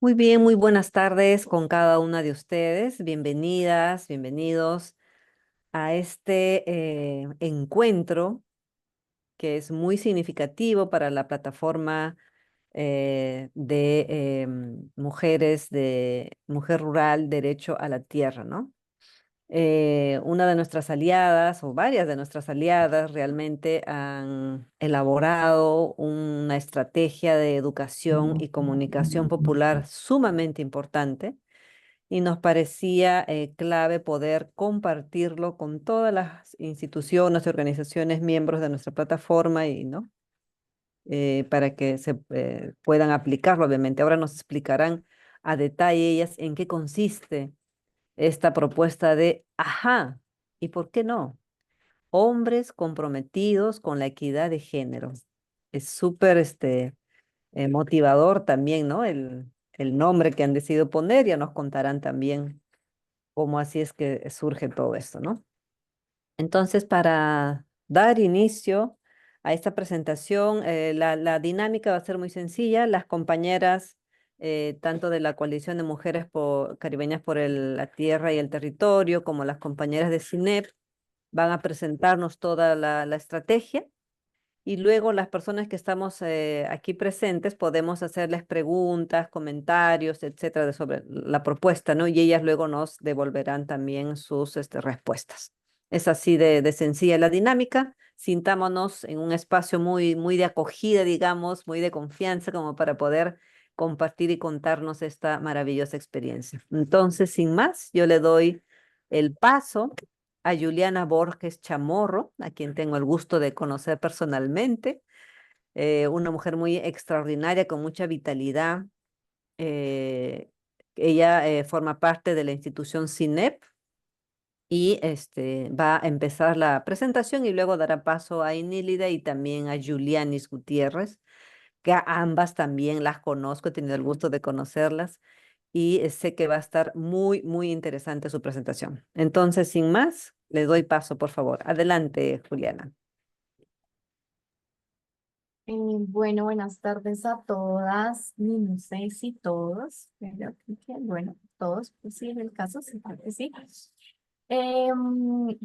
Muy bien, muy buenas tardes con cada una de ustedes. Bienvenidas, bienvenidos a este encuentro que es muy significativo para la plataforma de mujeres de Mujer Rural Derecho a la Tierra, ¿no? Una de nuestras aliadas o varias de nuestras aliadas realmente han elaborado una estrategia de educación y comunicación popular sumamente importante y nos parecía clave poder compartirlo con todas las instituciones y organizaciones miembros de nuestra plataforma y, ¿no? Para que se puedan aplicarlo, obviamente. Ahora nos explicarán a detalle ellas en qué consiste esta propuesta de, ajá, ¿y por qué no? Hombres comprometidos con la equidad de género. Es súper motivador también, ¿no? El nombre que han decidido poner, ya nos contarán también cómo así es que surge todo esto, ¿no? Entonces, para dar inicio a esta presentación, la dinámica va a ser muy sencilla. Las compañeras, tanto de la Coalición de Mujeres Caribeñas por la Tierra y el Territorio, como las compañeras de CINEP, van a presentarnos toda la estrategia y luego las personas que estamos aquí presentes podemos hacerles preguntas, comentarios, etcétera, sobre la propuesta, ¿no? Y ellas luego nos devolverán también sus respuestas. Es así de sencilla la dinámica. Sintámonos en un espacio muy, muy de acogida, digamos, muy de confianza, como para poder compartir y contarnos esta maravillosa experiencia. Entonces, sin más, yo le doy el paso a Juliana Borges Chamorro, a quien tengo el gusto de conocer personalmente, una mujer muy extraordinaria, con mucha vitalidad. eh, Ella forma parte de la institución CINEP y va a empezar la presentación y luego dará paso a Inílida y también a Julianis Gutiérrez, que a ambas también las conozco, he tenido el gusto de conocerlas y sé que va a estar muy, muy interesante su presentación. Entonces, sin más, le doy paso, por favor. Adelante, Juliana. Bueno, buenas tardes a todas, y no sé si todos, pero bueno, todos, pues sí, en el caso, sí, creo que sí.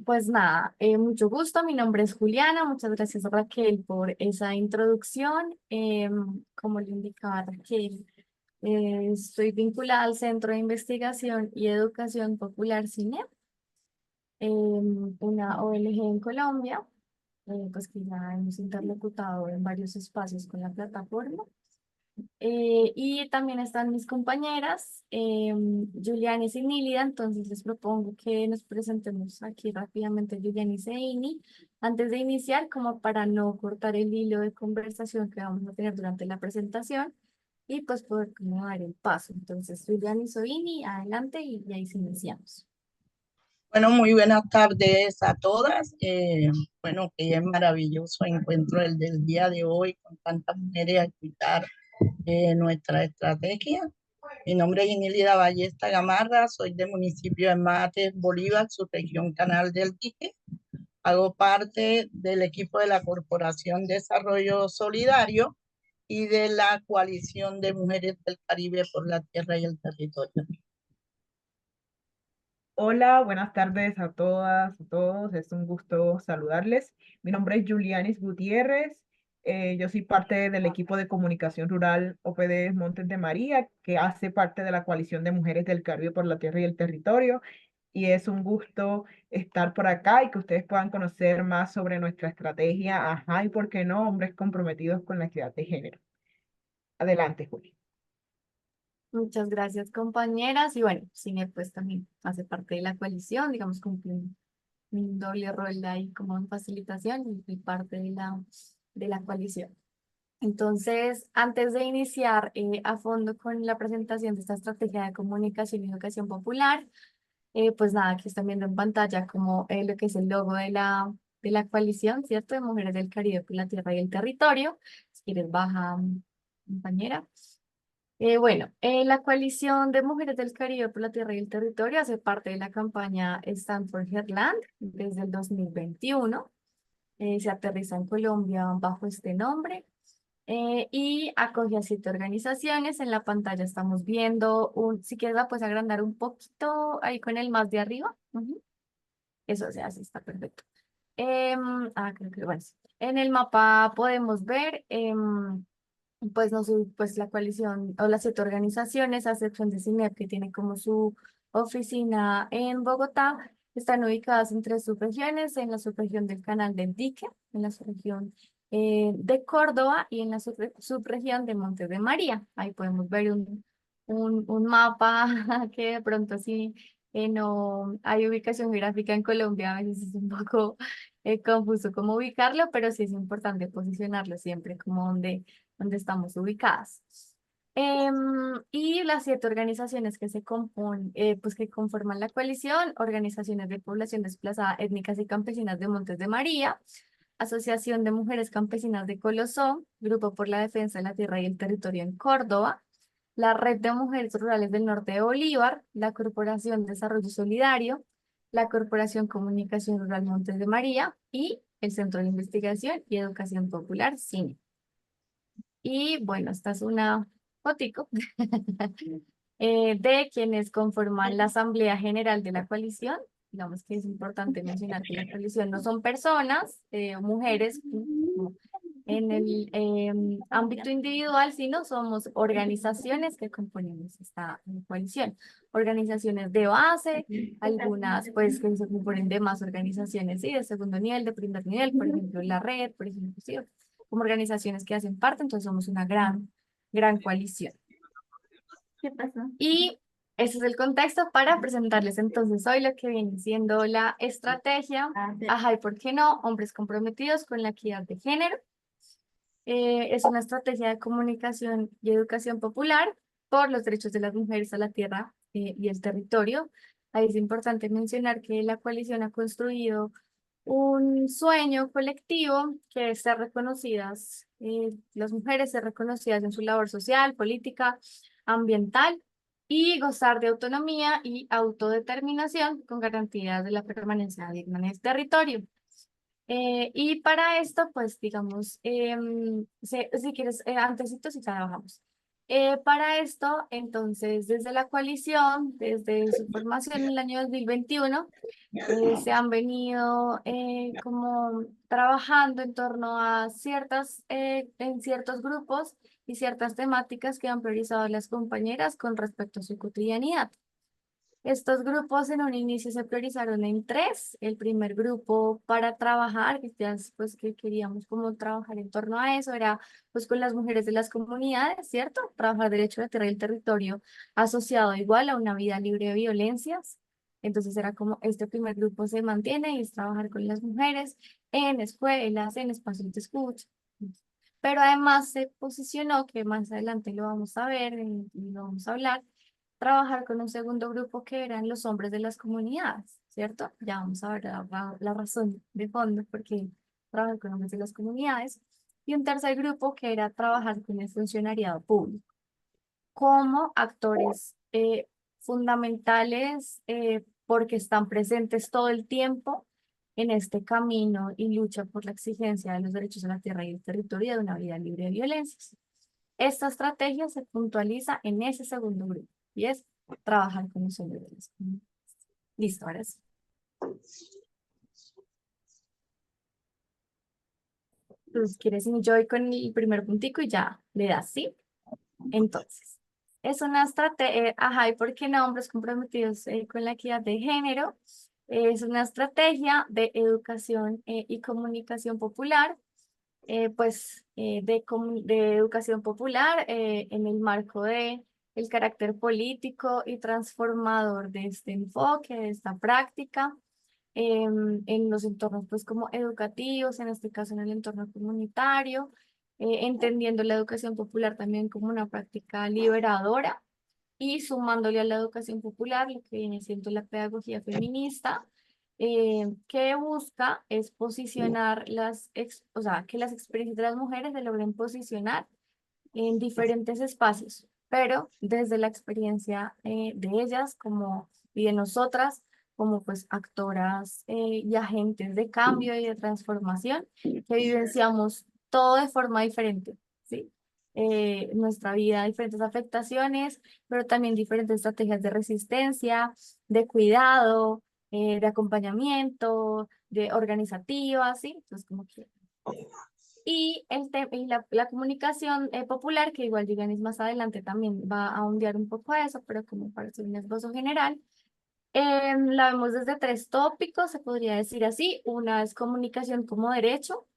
Pues nada, mucho gusto, mi nombre es Juliana, muchas gracias Raquel por esa introducción. Como le indicaba Raquel, estoy vinculada al Centro de Investigación y Educación Popular CINEP, una ONG en Colombia, pues que ya hemos interlocutado en varios espacios con la plataforma. Y también están mis compañeras, Julianis y Nílida, entonces les propongo que nos presentemos aquí rápidamente Julianis e Ini, antes de iniciar, como para no cortar el hilo de conversación que vamos a tener durante la presentación y pues poder como dar el paso. Entonces, Julianis o Ini, adelante y ahí sí iniciamos. Bueno, muy buenas tardes a todas. Bueno, que es maravilloso encuentro el del día de hoy con tantas mujeres a escuchar nuestra estrategia. Mi nombre es Inilida Ballesta Gamarra, soy del municipio de Mates, Bolívar, su región Canal del Dique. Hago parte del equipo de la Corporación Desarrollo Solidario y de la Coalición de Mujeres del Caribe por la Tierra y el Territorio. Hola, buenas tardes a todas, a todos. Es un gusto saludarles. Mi nombre es Julianis Gutiérrez. Yo soy parte del equipo de comunicación rural OPD Montes de María, que hace parte de la coalición de mujeres del Caribe por la tierra y el territorio. Y es un gusto estar por acá y que ustedes puedan conocer más sobre nuestra estrategia, ajá, y por qué no, hombres comprometidos con la equidad de género. Adelante, Juli. Muchas gracias, compañeras. Y bueno, Cine pues también hace parte de la coalición, digamos, cumple un doble rol ahí como en facilitación y parte de la coalición. Entonces, antes de iniciar a fondo con la presentación de esta estrategia de comunicación y educación popular, pues nada, aquí están viendo en pantalla como lo que es el logo de la coalición, ¿cierto? De Mujeres del Caribe por la Tierra y el Territorio. Si quieres, baja, compañera. Bueno, la coalición de Mujeres del Caribe por la Tierra y el Territorio hace parte de la campaña Stand for Heartland desde el 2021. Se aterriza en Colombia bajo este nombre. y acoge a 7 organizaciones. En la pantalla estamos viendo si quieres la puedes agrandar un poquito ahí con el más de arriba. Ujú. Eso, o sea, así está perfecto. Creo que bueno, sí. En el mapa podemos ver, pues, no, pues la coalición o las 7 organizaciones, a excepción de CINEP, que tiene como su oficina en Bogotá, están ubicadas en 3 subregiones: en la subregión del Canal del Dique, en la subregión de Córdoba y en la subregión de Montes de María. Ahí podemos ver un mapa que de pronto sí no hay ubicación geográfica en Colombia, a veces es un poco confuso cómo ubicarlo, pero sí es importante posicionarlo siempre como donde estamos ubicadas. Y las 7 organizaciones que se componen, pues que conforman la coalición: Organizaciones de Población Desplazada Étnicas y Campesinas de Montes de María, Asociación de Mujeres Campesinas de Colosón, Grupo por la Defensa de la Tierra y el Territorio en Córdoba, la Red de Mujeres Rurales del Norte de Bolívar, la Corporación Desarrollo Solidario, la Corporación Comunicación Rural Montes de María y el Centro de Investigación y Educación Popular, CINE. Y bueno, esta es una fotico de quienes conforman la Asamblea General de la coalición. Digamos que es importante mencionar que la coalición no son personas, mujeres, como en el ámbito individual, sino somos organizaciones que componemos esta coalición. Organizaciones de base, algunas pues que se componen de más organizaciones, ¿sí? De segundo nivel, de primer nivel, por ejemplo, la red, por ejemplo, ¿sí? Como organizaciones que hacen parte, entonces somos una gran coalición. ¿Qué pasó? Y ese es el contexto para presentarles entonces hoy lo que viene siendo la estrategia Ajá, y por qué no, hombres comprometidos con la equidad de género. Es una estrategia de comunicación y educación popular por los derechos de las mujeres a la tierra y el territorio. Ahí es importante mencionar que la coalición ha construido un sueño colectivo, que es ser reconocidas, las mujeres ser reconocidas en su labor social, política, ambiental, y gozar de autonomía y autodeterminación con garantías de la permanencia digna en el territorio. Y para esto, pues digamos, si quieres, antesito, si trabajamos. Para esto, entonces, desde la coalición, desde su formación en el año 2021, se han venido como trabajando en torno a en ciertos grupos y ciertas temáticas que han priorizado las compañeras con respecto a su cotidianidad. Estos grupos en un inicio se priorizaron en 3. El primer grupo para trabajar, que ya pues que queríamos como trabajar en torno a eso, era pues con las mujeres de las comunidades, ¿cierto? Trabajar derecho a la tierra y el territorio asociado igual a una vida libre de violencias. Entonces era como este primer grupo se mantiene y es trabajar con las mujeres en escuelas, en espacios de escucha. Pero además se posicionó, que más adelante lo vamos a ver y lo vamos a hablar, trabajar con un segundo grupo que eran los hombres de las comunidades, ¿cierto? Ya vamos a ver la razón de fondo por qué trabajar con hombres de las comunidades. Y un tercer grupo que era trabajar con el funcionariado público como actores fundamentales, porque están presentes todo el tiempo en este camino y lucha por la exigencia de los derechos a la tierra y el territorio de una vida libre de violencias. Esta estrategia se puntualiza en ese segundo grupo y es trabajar con los hombres de las comunidades. Listo, ahora sí. Entonces, ¿quieres yo voy con el primer puntico y ya le das, ¿sí? Entonces, es una estrategia, ajá, ¿y por qué no hombres comprometidos con la equidad de género? Es una estrategia de educación y comunicación popular, de educación popular en el marco de el carácter político y transformador de este enfoque, de esta práctica, en los entornos pues como educativos, en este caso en el entorno comunitario, entendiendo la educación popular también como una práctica liberadora y sumándole a la educación popular lo que viene siendo la pedagogía feminista, que busca es posicionar o sea, que las experiencias de las mujeres se logren posicionar en diferentes espacios, pero desde la experiencia de ellas como y de nosotras como pues actoras y agentes de cambio y de transformación que vivenciamos todo de forma diferente, ¿sí? Nuestra vida, diferentes afectaciones, pero también diferentes estrategias de resistencia, de cuidado, de acompañamiento, de organizativa, ¿sí? Entonces, como que y la comunicación popular, que igual Yuganis más adelante también va a ondear un poco a eso, pero como para hacer un esbozo general, la vemos desde tres tópicos, se podría decir así. Una es comunicación como derecho,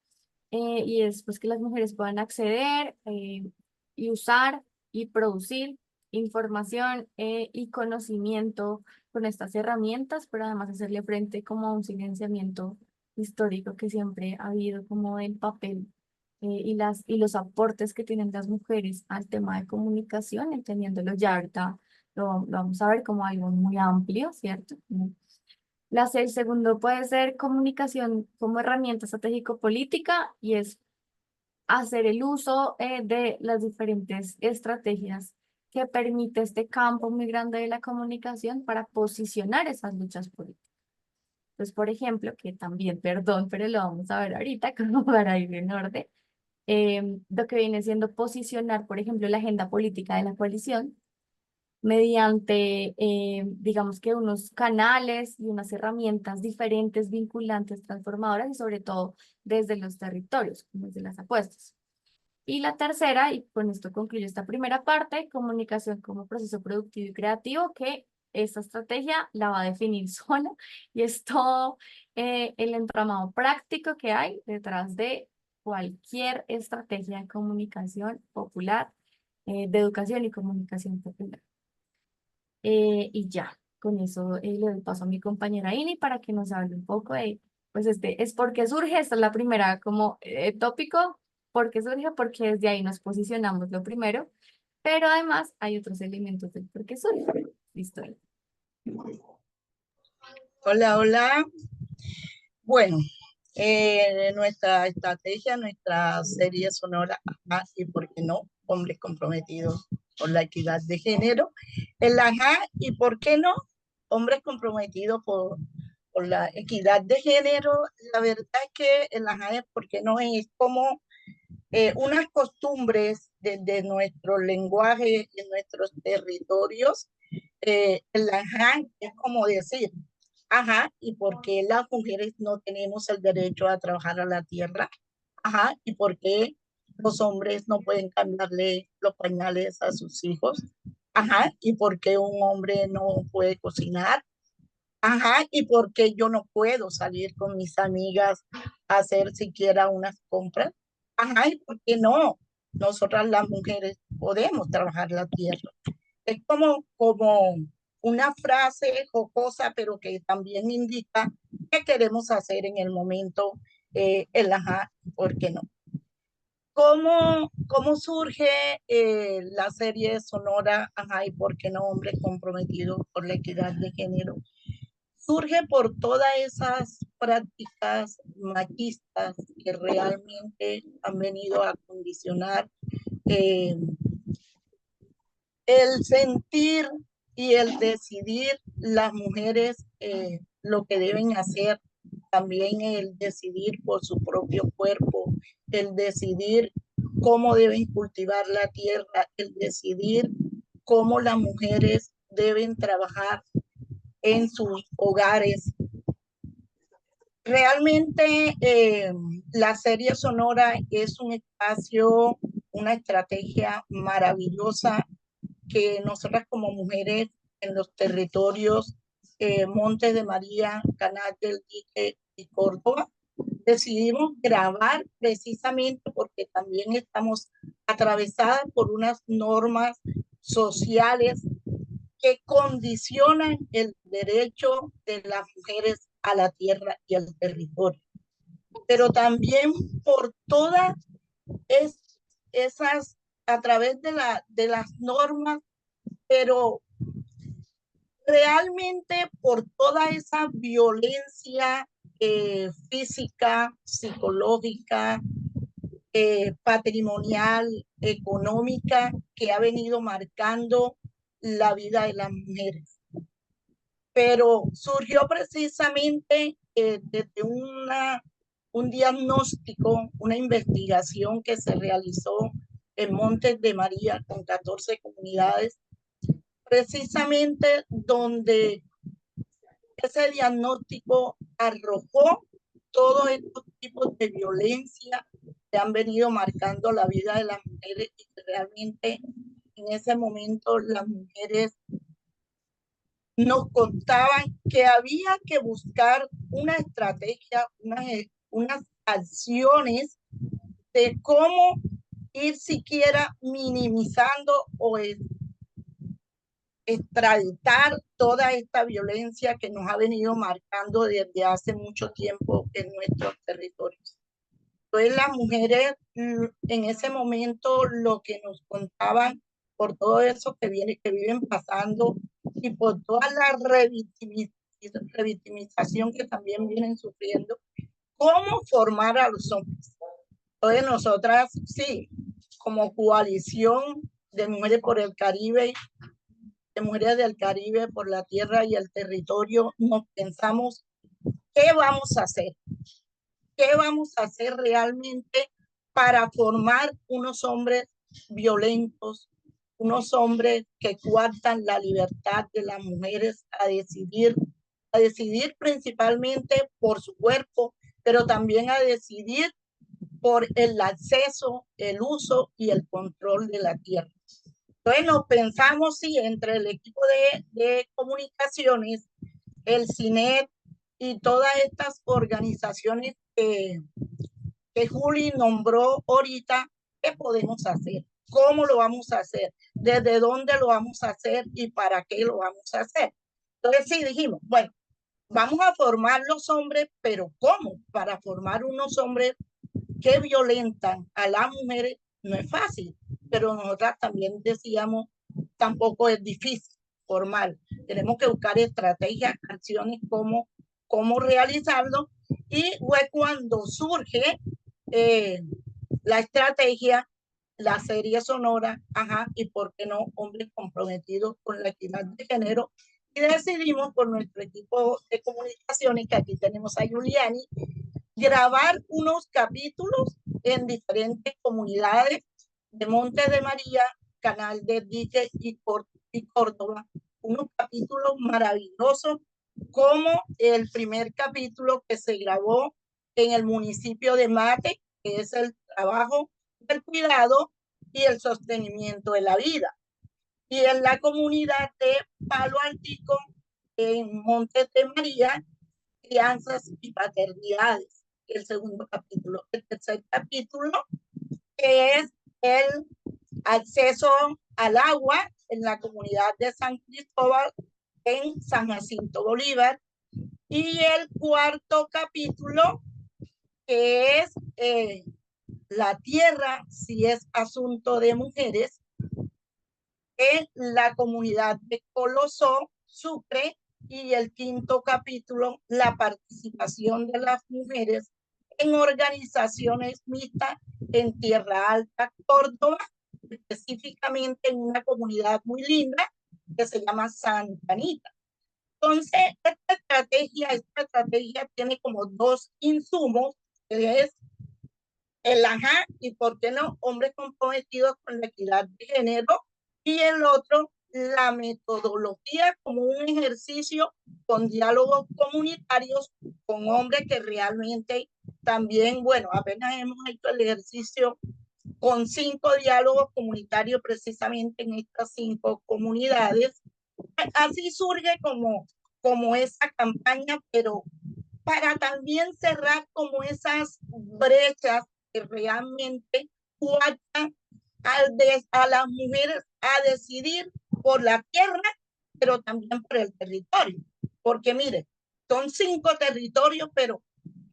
y es pues que las mujeres puedan acceder y usar y producir información y conocimiento con estas herramientas, pero además hacerle frente como a un silenciamiento histórico que siempre ha habido como del papel y los aportes que tienen las mujeres al tema de comunicación, entendiéndolo ya ahorita, lo vamos a ver como algo muy amplio, ¿cierto? El segundo puede ser comunicación como herramienta estratégico-política y es hacer el uso de las diferentes estrategias que permite este campo muy grande de la comunicación para posicionar esas luchas políticas. Entonces, por ejemplo, que también, perdón, pero lo vamos a ver ahorita como para ir en orden, lo que viene siendo posicionar, por ejemplo, la agenda política de la coalición mediante, digamos que unos canales y unas herramientas diferentes, vinculantes, transformadoras y sobre todo desde los territorios, como desde las apuestas. Y la tercera, y con esto concluyo esta primera parte, comunicación como proceso productivo y creativo, que esta estrategia la va a definir sola y es todo el entramado práctico que hay detrás de cualquier estrategia de comunicación popular, de educación y comunicación popular. Y ya, con eso le doy paso a mi compañera Ini para que nos hable un poco de, pues es por qué surge, esta es la primera como tópico, por qué surge, porque desde ahí nos posicionamos lo primero, pero además hay otros elementos del por qué surge. Listo. Hola, hola. Bueno, nuestra estrategia, nuestra serie sonora, ajá, y por qué no, hombres comprometidos por la equidad de género. El ajá, y por qué no, hombres comprometidos por la equidad de género. La verdad es que el ajá es porque no es como unas costumbres de nuestro lenguaje en nuestros territorios. El ajá es como decir, ajá, ¿y por qué las mujeres no tenemos el derecho a trabajar a la tierra? Ajá, ¿y por qué los hombres no pueden cambiarle los pañales a sus hijos? Ajá, ¿y por qué un hombre no puede cocinar? Ajá, ¿y por qué yo no puedo salir con mis amigas a hacer siquiera unas compras? Ajá, ¿y por qué no? Nosotras las mujeres podemos trabajar la tierra. Es como una frase jocosa, pero que también indica qué queremos hacer en el momento, el ajá, ¿por qué no? ¿Cómo surge la serie sonora Ajá, y por qué no, hombres comprometidos por la equidad de género? Surge por todas esas prácticas machistas que realmente han venido a condicionar eh, el sentir y el decidir las mujeres lo que deben hacer, también el decidir por su propio cuerpo, el decidir cómo deben cultivar la tierra, el decidir cómo las mujeres deben trabajar en sus hogares. Realmente la serie sonora es un espacio, una estrategia maravillosa que nosotras como mujeres en los territorios Montes de María, Canal del Dique y Córdoba, decidimos grabar precisamente porque también estamos atravesadas por unas normas sociales que condicionan el derecho de las mujeres a la tierra y al territorio, pero también por todas esas, a través de las normas, pero realmente por toda esa violencia física, psicológica, patrimonial, económica, que ha venido marcando la vida de las mujeres. Pero surgió precisamente desde un diagnóstico, una investigación que se realizó en Montes de María con 14 comunidades, precisamente donde ese diagnóstico arrojó todos estos tipos de violencia que han venido marcando la vida de las mujeres y que realmente en ese momento las mujeres nos contaban que había que buscar una estrategia, unas acciones de cómo ir siquiera minimizando o extraditar toda esta violencia que nos ha venido marcando desde hace mucho tiempo en nuestros territorios. Entonces las mujeres en ese momento lo que nos contaban por todo eso que viven pasando y por toda la revictimización que también vienen sufriendo, cómo formar a los hombres. Entonces nosotras, sí, como coalición de mujeres por el Caribe, de mujeres del Caribe por la tierra y el territorio, nos pensamos, ¿qué vamos a hacer? ¿Qué vamos a hacer realmente para formar unos hombres violentos, unos hombres que coartan la libertad de las mujeres a decidir principalmente por su cuerpo, pero también a decidir por el acceso, el uso y el control de la tierra? Entonces nos pensamos, sí, entre el equipo de comunicaciones, el CINET y todas estas organizaciones que Juli nombró ahorita, ¿qué podemos hacer? ¿Cómo lo vamos a hacer? ¿Desde dónde lo vamos a hacer? ¿Y para qué lo vamos a hacer? Entonces sí dijimos, bueno, vamos a formar los hombres, pero ¿cómo? Para formar unos hombres que violentan a las mujeres no es fácil, pero nosotras también decíamos, tampoco es difícil formar. Tenemos que buscar estrategias, acciones, cómo realizarlo, y fue cuando surge la estrategia, la serie sonora, y por qué no, hombres comprometidos con la equidad de género, y decidimos por nuestro equipo de comunicaciones, que aquí tenemos a Giuliani, grabar unos capítulos en diferentes comunidades de Montes de María, Canal de Dique y Córdoba, unos capítulos maravillosos, como el primer capítulo que se grabó en el municipio de Mate, que es el trabajo del cuidado y el sostenimiento de la vida, y en la comunidad de Palo Altico, en Montes de María, crianzas y paternidades, el segundo capítulo. El tercer capítulo, que es el acceso al agua en la comunidad de San Cristóbal, en San Jacinto Bolívar, y el cuarto capítulo, que es la tierra, si es asunto de mujeres, en la comunidad de Colosó, Sucre, y el quinto capítulo, la participación de las mujeres en organizaciones mixtas en Tierra Alta, Córdoba, específicamente en una comunidad muy linda que se llama Santa Anita. Entonces, esta estrategia tiene como dos insumos, que es el y por qué no, hombres comprometidos con la equidad de género, y el otro, la metodología como un ejercicio con diálogos comunitarios con hombres que realmente también, bueno, apenas hemos hecho el ejercicio con 5 diálogos comunitarios precisamente en estas 5 comunidades. Así surge como esa campaña, pero para también cerrar como esas brechas que realmente coartan a las mujeres a decidir por la tierra, pero también por el territorio. Porque mire, son 5 territorios, pero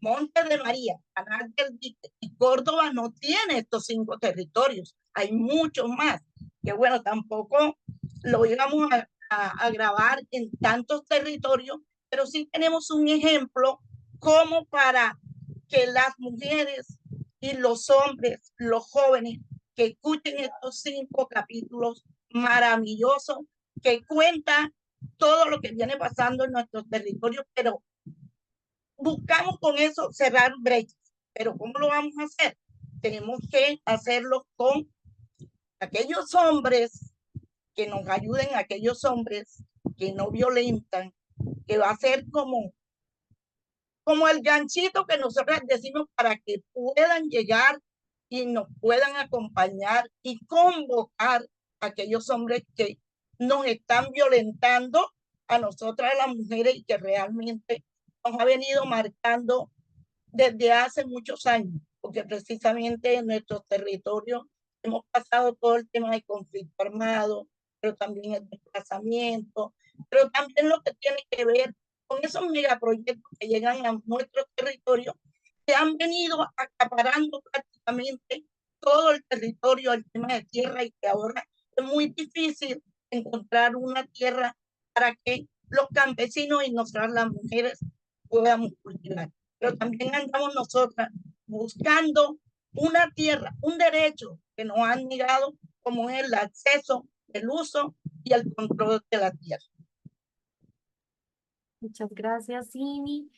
Montes de María, Canal del Dique y Córdoba no tiene estos 5 territorios. Hay muchos más, que bueno, tampoco lo íbamos a grabar en tantos territorios, pero sí tenemos un ejemplo como para que las mujeres y los hombres, los jóvenes, que escuchen estos 5 capítulos maravillosos que cuentan todo lo que viene pasando en nuestros territorios, pero buscamos con eso cerrar brechas. Pero ¿cómo lo vamos a hacer? Tenemos que hacerlo con aquellos hombres que nos ayuden, aquellos hombres que no violentan, que va a ser como el ganchito que nosotros decimos para que puedan llegar y nos puedan acompañar y convocar a aquellos hombres que nos están violentando a nosotras las mujeres y que realmente nos ha venido marcando desde hace muchos años, porque precisamente en nuestros territorios hemos pasado todo el tema de conflicto armado, pero también el desplazamiento, pero también lo que tiene que ver con esos megaproyectos que llegan a nuestros territorios, que han venido acaparando prácticamente todo el territorio, el tema de tierra, y que ahora es muy difícil encontrar una tierra para que los campesinos y nosotras las mujeres podamos cultivar. Pero también andamos nosotras buscando una tierra, un derecho que nos han negado, como es el acceso, el uso y el control de la tierra. Muchas gracias, Imi.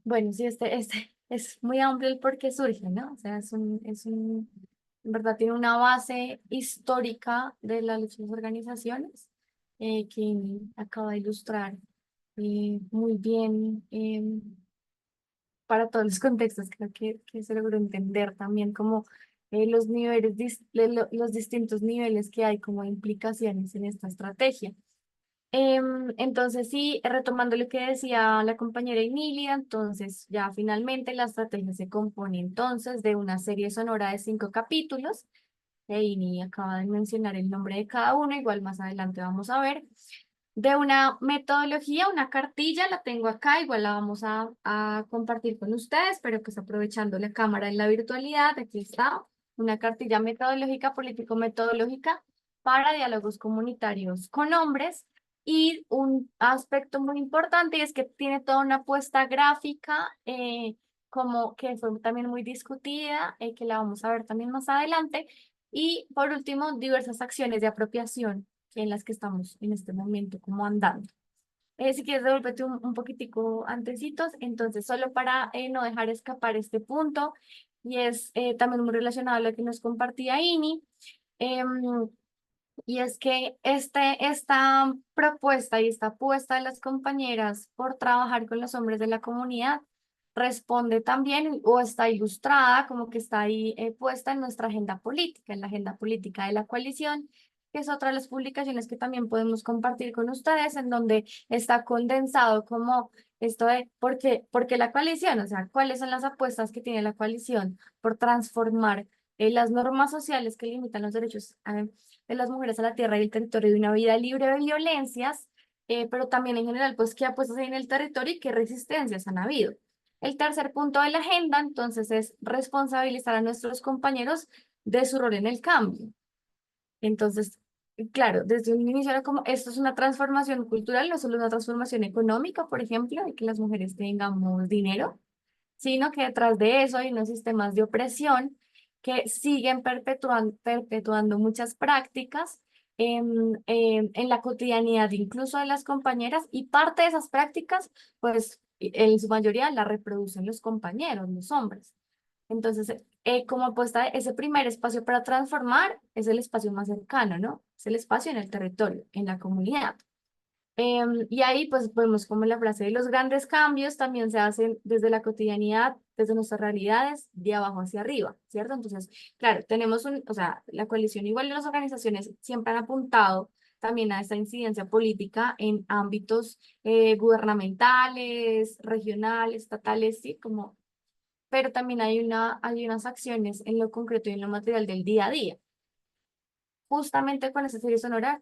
Bueno, sí, este es muy amplio el por qué surge, ¿no? O sea, en verdad tiene una base histórica de la lucha de las organizaciones que Imi acaba de ilustrar muy bien para todos los contextos. Creo que se logró entender también como los niveles, los distintos niveles que hay como implicaciones en esta estrategia. Entonces, sí, retomando lo que decía la compañera Emilia, entonces ya finalmente la estrategia se compone entonces de una serie sonora de 5 capítulos. Amy acaba de mencionar el nombre de cada uno, igual más adelante vamos a ver. De una metodología, una cartilla, la tengo acá, igual la vamos a compartir con ustedes, pero pues aprovechando la cámara en la virtualidad, aquí está, una cartilla metodológica, político-metodológica para diálogos comunitarios con hombres. Y un aspecto muy importante es que tiene toda una apuesta gráfica, como que fue también muy discutida, que la vamos a ver también más adelante. Y por último, diversas acciones de apropiación en las que estamos en este momento como andando. Si quieres, devuélvete un poquitico antecitos, entonces solo para no dejar escapar este punto, y es también muy relacionado a lo que nos compartía Ini. em, y es que esta propuesta y esta apuesta de las compañeras por trabajar con los hombres de la comunidad responde también o está ilustrada como que está ahí puesta en nuestra agenda política, en la agenda política de la coalición, que es otra de las publicaciones que también podemos compartir con ustedes, en donde está condensado como esto de por qué la coalición, o sea, cuáles son las apuestas que tiene la coalición por transformar las normas sociales que limitan los derechos de las mujeres a la tierra y el territorio de una vida libre de violencias, pero también en general, pues, qué apuestas hay en el territorio y qué resistencias han habido. El tercer punto de la agenda, entonces, es responsabilizar a nuestros compañeros de su rol en el cambio. Entonces, claro, desde un inicio era como, esto es una transformación cultural, no solo una transformación económica, por ejemplo, de que las mujeres tengamos dinero, sino que detrás de eso hay unos sistemas de opresión que siguen perpetuando muchas prácticas en la cotidianidad incluso de las compañeras, y parte de esas prácticas, pues en su mayoría la reproducen los compañeros, los hombres. Entonces, como apuesta, ese primer espacio para transformar es el espacio más cercano, ¿no? Es el espacio en el territorio, en la comunidad. Y ahí pues vemos como la frase de los grandes cambios también se hacen desde la cotidianidad, desde nuestras realidades, de abajo hacia arriba, ¿cierto? Entonces, claro, tenemos o sea, la coalición igual de las organizaciones siempre han apuntado también a esta incidencia política en ámbitos gubernamentales, regionales, estatales, sí, como, pero también hay unas acciones en lo concreto y en lo material del día a día. Justamente con esta serie sonora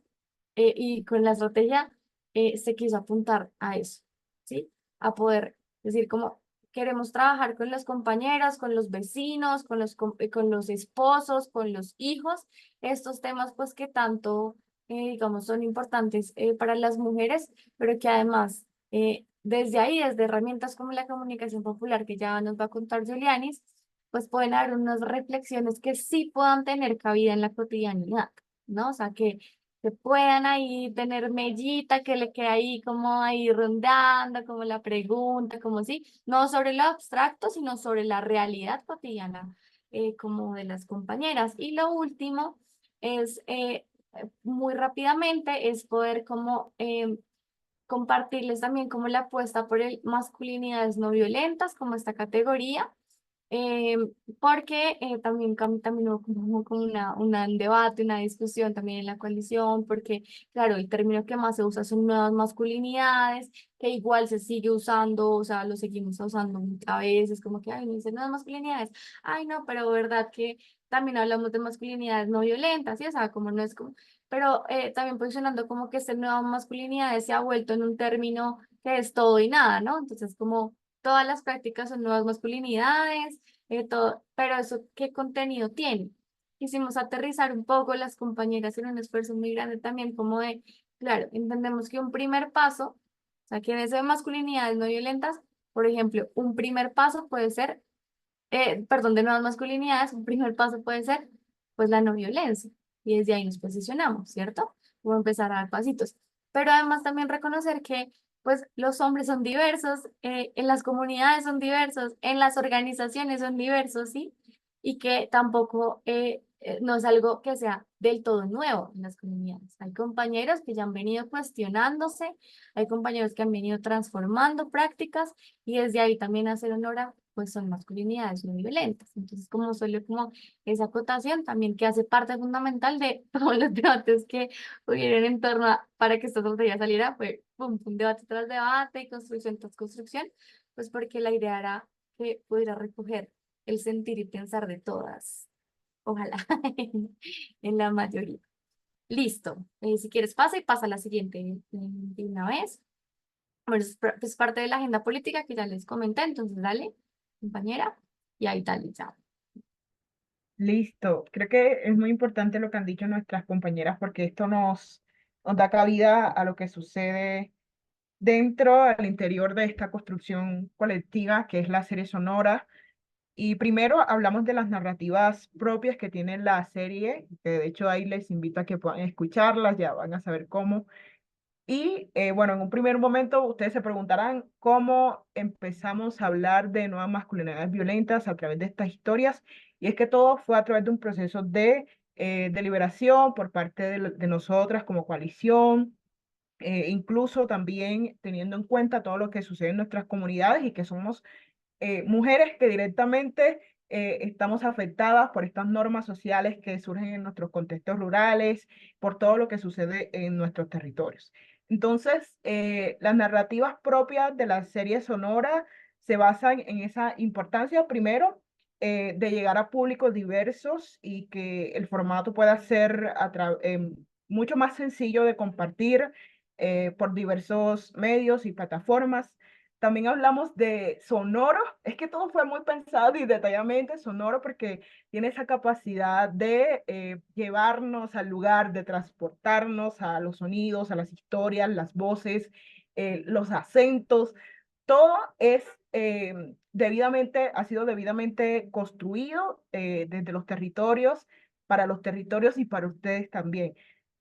y con la estrategia se quiso apuntar a eso, ¿sí? A poder decir como queremos trabajar con las compañeras, con los vecinos, con los esposos, con los hijos, estos temas pues que tanto, digamos, son importantes para las mujeres, pero que además desde ahí, desde herramientas como la comunicación popular, que ya nos va a contar Julianis, pues pueden haber unas reflexiones que sí puedan tener cabida en la cotidianidad, ¿no? O sea, que puedan ahí tener mellita, que le quede ahí como ahí rondando, como la pregunta, como sí, no sobre lo abstracto, sino sobre la realidad cotidiana como de las compañeras. Y lo último es, muy rápidamente, es poder como compartirles también como la apuesta por el masculinidades no violentas, como esta categoría, eh, porque también, también hubo como un debate, una discusión también en la coalición, porque claro, el término que más se usa son nuevas masculinidades, que igual se sigue usando, o sea, lo seguimos usando a veces, como que, ay, no dicen nuevas masculinidades, ay, no, pero verdad que también hablamos de masculinidades no violentas, ¿sí? O sea, como no es como, pero también posicionando como que este nueva masculinidades se ha vuelto en un término que es todo y nada, ¿no? Entonces, como todas las prácticas son nuevas masculinidades, todo, pero eso, ¿qué contenido tiene? Quisimos aterrizar un poco las compañeras en un esfuerzo muy grande también, como de, claro, entendemos que un primer paso, o sea, que en ese de masculinidades no violentas, por ejemplo, un primer paso puede ser, perdón, de nuevas masculinidades, un primer paso puede ser, pues, la no violencia, y desde ahí nos posicionamos, ¿cierto? Como empezar a dar pasitos. Pero además también reconocer que pues los hombres son diversos, en las comunidades son diversos, en las organizaciones son diversos, ¿sí? Y que tampoco no es algo que sea del todo nuevo en las comunidades. Hay compañeros que ya han venido cuestionándose, hay compañeros que han venido transformando prácticas y desde ahí también hacer honor a, pues son masculinidades no violentas. Entonces, como solo como esa acotación también que hace parte fundamental de todos los debates que hubieron en torno a, para que esta tontería saliera, fue pum, un debate tras debate y construcción tras construcción, pues porque la idea era que pudiera recoger el sentir y pensar de todas, ojalá, en la mayoría. Listo. Si quieres pasa y pasa a la siguiente de una vez. Bueno, es parte de la agenda política que ya les comenté, entonces dale, compañera, y ahí dale, ya. Listo. Creo que es muy importante lo que han dicho nuestras compañeras porque esto nos da cabida a lo que sucede dentro, al interior de esta construcción colectiva que es la serie sonora. Y primero hablamos de las narrativas propias que tiene la serie, que de hecho ahí les invito a que puedan escucharlas, ya van a saber cómo. Y bueno, en un primer momento ustedes se preguntarán cómo empezamos a hablar de nuevas masculinidades violentas a través de estas historias. Y es que todo fue a través de un proceso de deliberación por parte de nosotras como coalición, incluso también teniendo en cuenta todo lo que sucede en nuestras comunidades y que somos mujeres que directamente estamos afectadas por estas normas sociales que surgen en nuestros contextos rurales, por todo lo que sucede en nuestros territorios. Entonces, las narrativas propias de la serie sonora se basan en esa importancia, primero, de llegar a públicos diversos y que el formato pueda ser mucho más sencillo de compartir por diversos medios y plataformas. También hablamos de sonoro, es que todo fue muy pensado y detalladamente sonoro porque tiene esa capacidad de llevarnos al lugar, de transportarnos a los sonidos, a las historias, las voces, los acentos. Todo es ha sido debidamente construido desde los territorios, para los territorios y para ustedes también.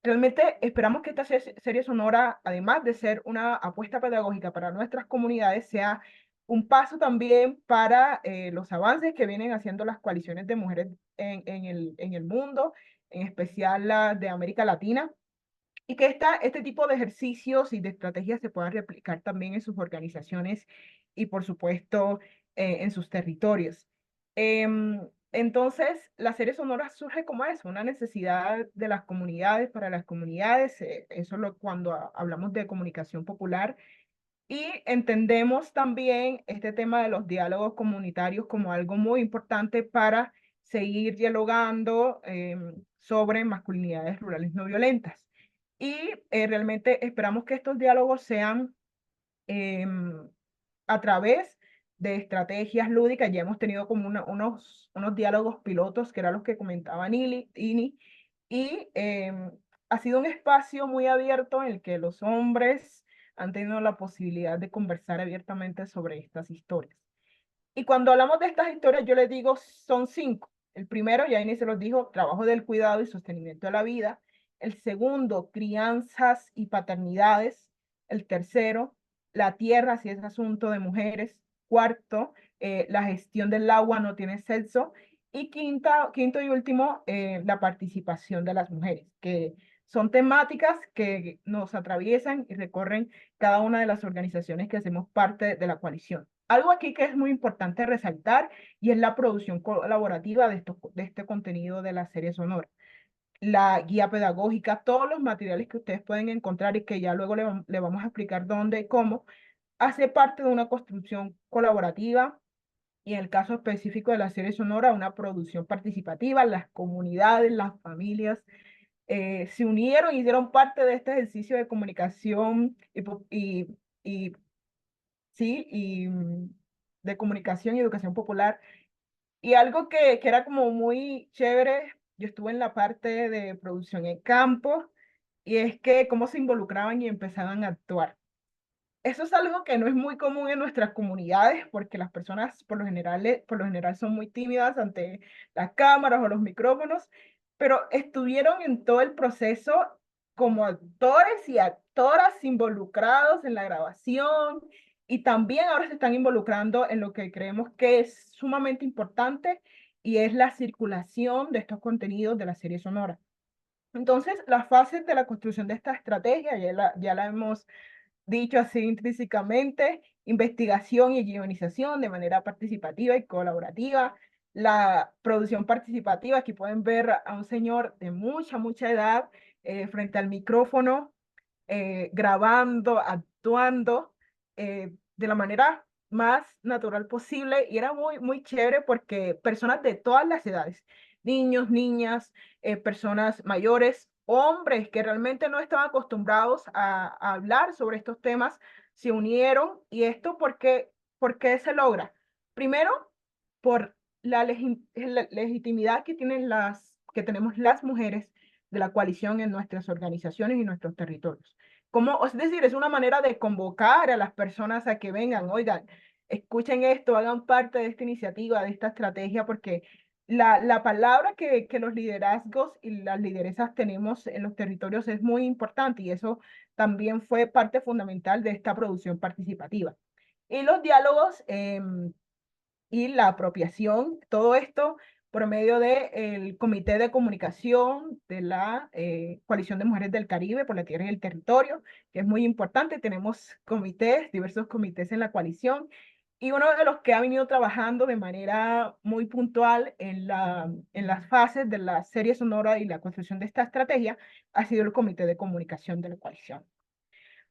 Realmente esperamos que esta serie sonora, además de ser una apuesta pedagógica para nuestras comunidades, sea un paso también para los avances que vienen haciendo las coaliciones de mujeres en el mundo, en especial las de América Latina, y que este tipo de ejercicios y de estrategias se puedan replicar también en sus organizaciones y, por supuesto, en sus territorios. Entonces, la serie sonora surge como eso, una necesidad de las comunidades para las comunidades, eso es cuando hablamos de comunicación popular, y entendemos también este tema de los diálogos comunitarios como algo muy importante para seguir dialogando sobre masculinidades rurales no violentas. Y realmente esperamos que estos diálogos sean a través de estrategias lúdicas. Ya hemos tenido como unos diálogos pilotos, que eran los que comentaba Ini, y ha sido un espacio muy abierto en el que los hombres han tenido la posibilidad de conversar abiertamente sobre estas historias. Y cuando hablamos de estas historias, yo les digo, son 5. El primero, ya Inés se los dijo, trabajo del cuidado y sostenimiento de la vida. El segundo, crianzas y paternidades. El tercero, la tierra, si es asunto de mujeres. Cuarto, la gestión del agua no tiene sexo. Y quinto y último, la participación de las mujeres, que son temáticas que nos atraviesan y recorren cada una de las organizaciones que hacemos parte de la coalición. Algo aquí que es muy importante resaltar y es la producción colaborativa de este contenido de la serie sonora. La guía pedagógica, todos los materiales que ustedes pueden encontrar y que ya luego le vamos a explicar dónde y cómo, hace parte de una construcción colaborativa y en el caso específico de la serie sonora, una producción participativa. Las comunidades, las familias se unieron y hicieron parte de este ejercicio de comunicación y sí, de comunicación y educación popular. Y algo que era como muy chévere, yo estuve en la parte de producción en campo, y es que cómo se involucraban y empezaban a actuar. Eso es algo que no es muy común en nuestras comunidades, porque las personas por lo general son muy tímidas ante las cámaras o los micrófonos, pero estuvieron en todo el proceso como actores y actoras involucrados en la grabación, y también ahora se están involucrando en lo que creemos que es sumamente importante, y es la circulación de estos contenidos de la serie sonora. Entonces, las fases de la construcción de esta estrategia ya la hemos dicho así intrínsecamente: investigación y guionización de manera participativa y colaborativa. La producción participativa, aquí pueden ver a un señor de mucha edad frente al micrófono, grabando, actuando de la manera más natural posible, y era muy chévere porque personas de todas las edades, niños, niñas, personas mayores, hombres que realmente no estaban acostumbrados a hablar sobre estos temas, se unieron. ¿Y esto por qué se logra? Primero, por la legitimidad que que tenemos las mujeres de la coalición en nuestras organizaciones y nuestros territorios. Es decir, es una manera de convocar a las personas a que vengan, oigan, escuchen esto, hagan parte de esta iniciativa, de esta estrategia, porque la palabra que los liderazgos y las lideresas tenemos en los territorios es muy importante, y eso también fue parte fundamental de esta producción participativa. Y los diálogos y la apropiación, todo esto por medio del Comité de Comunicación de la Coalición de Mujeres del Caribe por la Tierra y el Territorio, que es muy importante. Tenemos comités, diversos comités en la coalición, y uno de los que ha venido trabajando de manera muy puntual en las fases de la serie sonora y la construcción de esta estrategia ha sido el Comité de Comunicación de la coalición.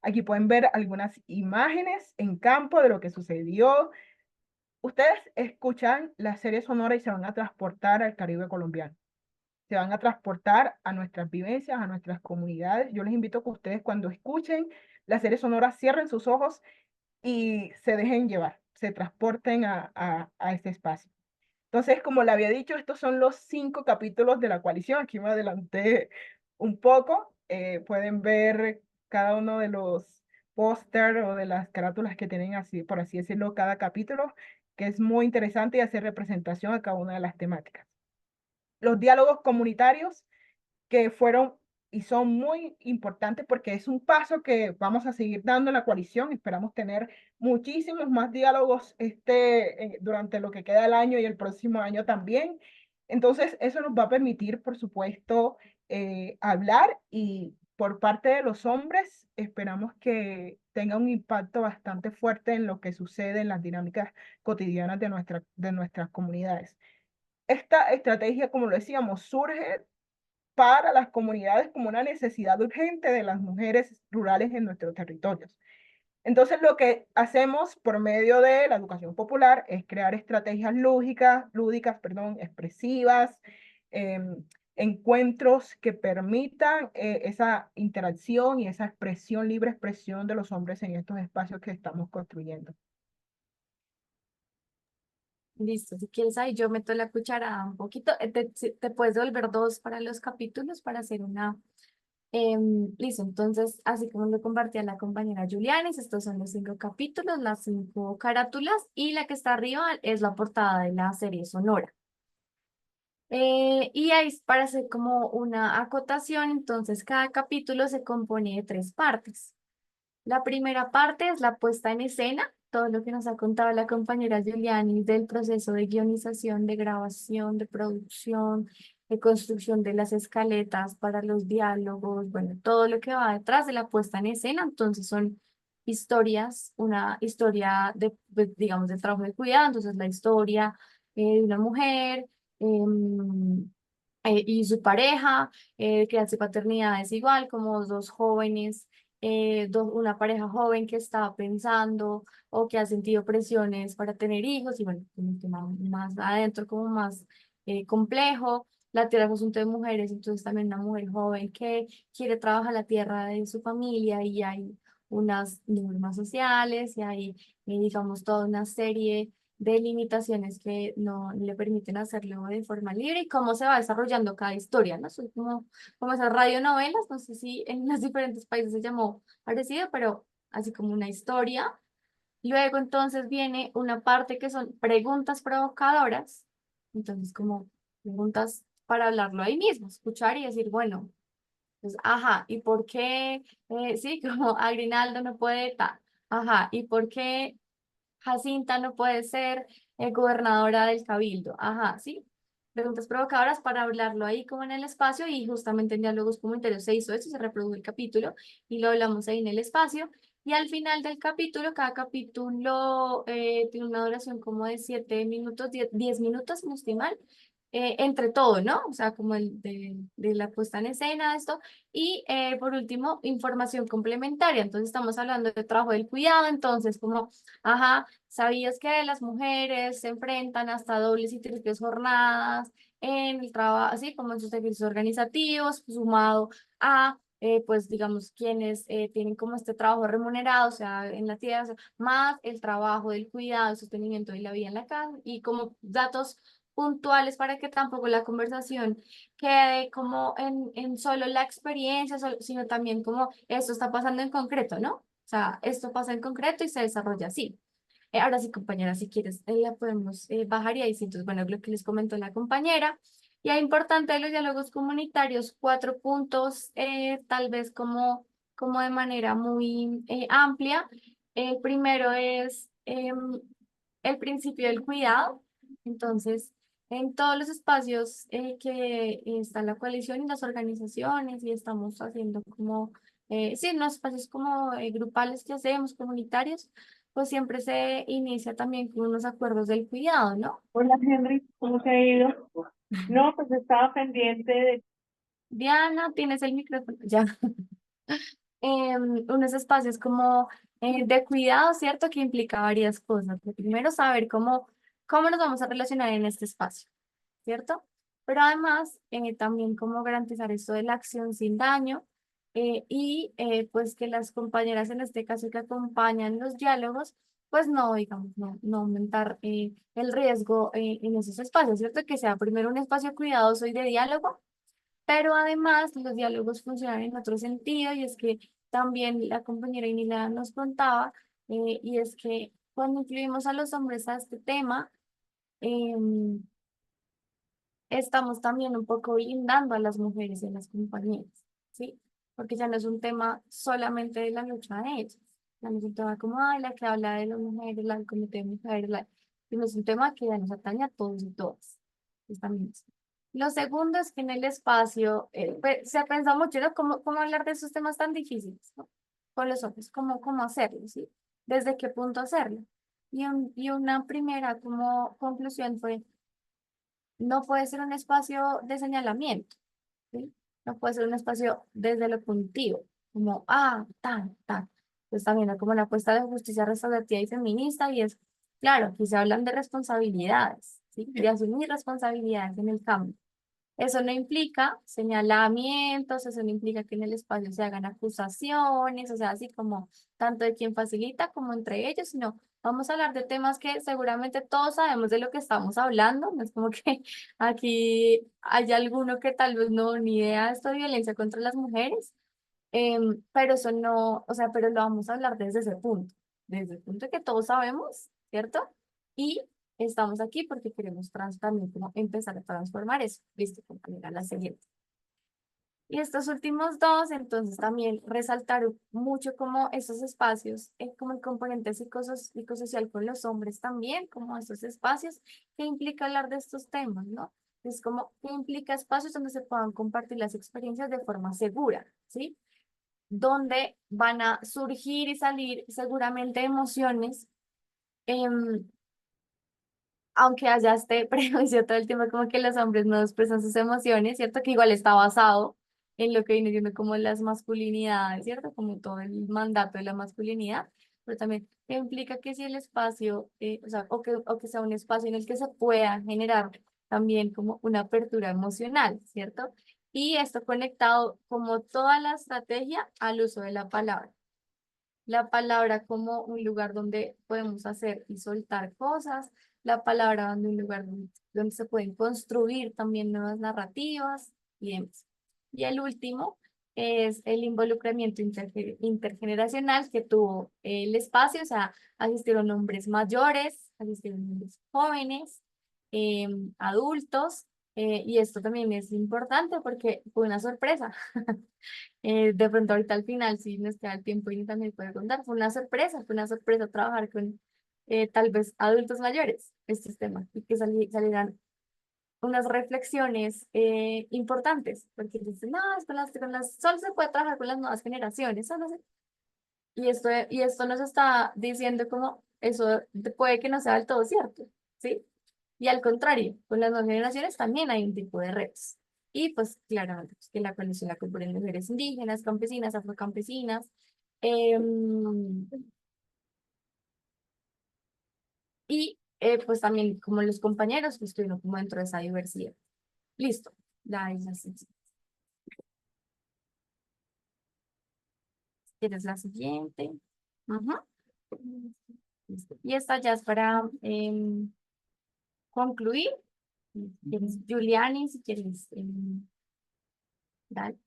Aquí pueden ver algunas imágenes en campo de lo que sucedió. Ustedes escuchan la serie sonora y se van a transportar al Caribe colombiano. Se van a transportar a nuestras vivencias, a nuestras comunidades. Yo les invito a que ustedes, cuando escuchen la serie sonora, cierren sus ojos y se dejen llevar, se transporten a este espacio. Entonces, como le había dicho, estos son los 5 capítulos de la coalición. Aquí me adelanté un poco. Pueden ver cada uno de los póster o de las carátulas que tienen, así, por así decirlo, cada capítulo, que es muy interesante y hace representación a cada una de las temáticas. Los diálogos comunitarios, que fueron y son muy importantes porque es un paso que vamos a seguir dando en la coalición. Esperamos tener muchísimos más diálogos durante lo que queda del año y el próximo año también. Entonces, eso nos va a permitir, por supuesto, hablar, y por parte de los hombres esperamos que tenga un impacto bastante fuerte en lo que sucede en las dinámicas cotidianas de nuestras comunidades. Esta estrategia, como lo decíamos, surge para las comunidades como una necesidad urgente de las mujeres rurales en nuestros territorios. Entonces, lo que hacemos por medio de la educación popular es crear estrategias lúdicas, expresivas, encuentros que permitan esa interacción y esa libre expresión de los hombres en estos espacios que estamos construyendo. Listo, si quieres ahí yo meto la cuchara un poquito. Te puedes devolver 2 para los capítulos para hacer una. Listo, entonces, así como lo compartía la compañera Julianis, estos son los 5 capítulos, las 5 carátulas, y la que está arriba es la portada de la serie sonora. Y ahí para hacer como una acotación, entonces cada capítulo se compone de 3 partes. La primera parte es la puesta en escena, todo lo que nos ha contado la compañera Giuliani del proceso de guionización, de grabación, de producción, de construcción de las escaletas para los diálogos, bueno, todo lo que va detrás de la puesta en escena. Entonces son historias, una historia digamos, de trabajo de cuidado, entonces la historia de una mujer em, y su pareja, crianza y paternidad es igual, como dos jóvenes, una pareja joven que está pensando o que ha sentido presiones para tener hijos, y bueno, un tema más adentro, como más complejo. La tierra es un asunto de mujeres, entonces también una mujer joven que quiere trabajar la tierra de su familia, y hay unas normas sociales y hay, digamos, toda una serie de limitaciones que no le permiten hacerlo de forma libre, y cómo se va desarrollando cada historia, ¿no? Son como esas radionovelas, no sé si en los diferentes países se llamó parecido, pero así como una historia. Luego entonces viene una parte que son preguntas provocadoras, entonces como preguntas para hablarlo ahí mismo, escuchar y decir, bueno, pues, ajá, ¿y por qué, sí, como Agrinaldo no puede tal? Ajá, ¿y por qué Jacinta no puede ser gobernadora del Cabildo? Ajá, sí. Preguntas provocadoras para hablarlo ahí como en el espacio, y justamente en diálogos comunitarios se hizo eso, se reprodujo el capítulo y lo hablamos ahí en el espacio. Y al final del capítulo, cada capítulo tiene una duración como de 7 minutos, 10 minutos, si no estoy mal, entre todo, ¿no? O sea, como de la puesta en escena, esto. Y por último, información complementaria. Entonces estamos hablando de trabajo del cuidado, entonces como, ajá, ¿sabías que las mujeres se enfrentan hasta dobles y triples jornadas en el trabajo, así como en sus servicios organizativos, sumado a, pues, digamos, quienes tienen como este trabajo remunerado, o sea, en la tierra, o sea, más el trabajo del cuidado, el sostenimiento de la vida en la casa, y como datos puntuales para que tampoco la conversación quede como en solo la experiencia, sino también como esto está pasando en concreto, ¿no? O sea, esto pasa en concreto y se desarrolla así. Ahora sí, compañera, si quieres, la podemos bajar y ahí sí. Entonces, bueno, lo que les comentó la compañera. Y es importante de los diálogos comunitarios, 4 puntos, tal vez como de manera muy amplia. El primero es el principio del cuidado. Entonces, en todos los espacios que está la coalición y las organizaciones, y estamos haciendo como, sí, en los espacios como grupales que hacemos, comunitarios, pues siempre se inicia también con unos acuerdos del cuidado, ¿no? Hola Henry, ¿cómo te ha ido? No, pues estaba pendiente de... Diana, tienes el micrófono, ya. Unos espacios como de cuidado, ¿cierto? Que implica varias cosas. Lo primero, saber cómo nos vamos a relacionar en este espacio, ¿cierto? Pero además, también cómo garantizar esto de la acción sin daño, y pues que las compañeras en este caso que acompañan los diálogos, pues no, digamos, no aumentar el riesgo en esos espacios, ¿cierto? Que sea primero un espacio cuidadoso y de diálogo, pero además los diálogos funcionan en otro sentido, y es que también la compañera Inila nos contaba, y es que cuando incluimos a los hombres a este tema, em, estamos también un poco blindando a las mujeres y a las compañeras, ¿sí? Porque ya no es un tema solamente de la lucha de ellas, ya no es un tema como, ay, la que habla de las mujeres, la del comité de mujeres, sino es un tema que ya nos atañe a todos y todas. Pues también es. Lo segundo es que en el espacio se ha pensado mucho, ¿no? ¿Cómo hablar de esos temas tan difíciles, ¿no? Con los hombres, cómo hacerlo, ¿sí? ¿Desde qué punto hacerlo? Y una primera como conclusión fue, no puede ser un espacio de señalamiento, ¿sí? No puede ser un espacio desde lo punitivo, como, tan, tan. Pues también hay como la apuesta de justicia restaurativa y feminista, y es, claro, aquí se hablan de responsabilidades, ¿sí? De asumir responsabilidades en el cambio. Eso no implica señalamientos, eso no implica que en el espacio se hagan acusaciones, o sea, así como tanto de quien facilita como entre ellos, sino vamos a hablar de temas que seguramente todos sabemos de lo que estamos hablando. No es como que aquí haya alguno que tal vez no ni idea de esto de violencia contra las mujeres, pero eso no, o sea, pero lo vamos a hablar desde el punto que todos sabemos, ¿cierto? Y estamos aquí porque queremos también como empezar a transformar eso. Listo, compañera, la siguiente. Y estos últimos dos, entonces también resaltar mucho como esos espacios, como el componente psicosocial con los hombres también, como esos espacios que implica hablar de estos temas, ¿no? Es como que implica espacios donde se puedan compartir las experiencias de forma segura, ¿sí? Donde van a surgir y salir seguramente emociones, em, aunque haya este prejuicio todo el tiempo como que los hombres no expresan sus emociones, ¿cierto? Que igual está basado en lo que viene siendo como las masculinidades, ¿cierto? Como todo el mandato de la masculinidad, pero también implica que si el espacio, o sea, o que sea un espacio en el que se pueda generar también como una apertura emocional, ¿cierto? Y esto conectado como toda la estrategia al uso de la palabra. La palabra como un lugar donde podemos hacer y soltar cosas, la palabra donde un lugar donde se pueden construir también nuevas narrativas y demás. Y el último es el involucramiento intergeneracional que tuvo el espacio, o sea, asistieron hombres mayores, asistieron hombres jóvenes, adultos, y esto también es importante porque fue una sorpresa. De pronto ahorita al final, si nos queda el tiempo y también puede contar, fue una sorpresa trabajar con tal vez adultos mayores estos temas y que salieran unas reflexiones importantes, porque dicen, no, es solo se puede trabajar con las nuevas generaciones, solo y esto nos está diciendo como eso puede que no sea del todo cierto, ¿sí? Y al contrario, con las nuevas generaciones también hay un tipo de retos. Y pues claramente pues, que la coalición la componen mujeres indígenas, campesinas, afrocampesinas, em, y pues también como los compañeros que estuvieron como dentro de esa diversidad. Listo. La isla ¿Quieres la siguiente? Ajá. Listo. Y esta ya es para concluir. Si ¿Quieres Giuliani? Si quieres, dale.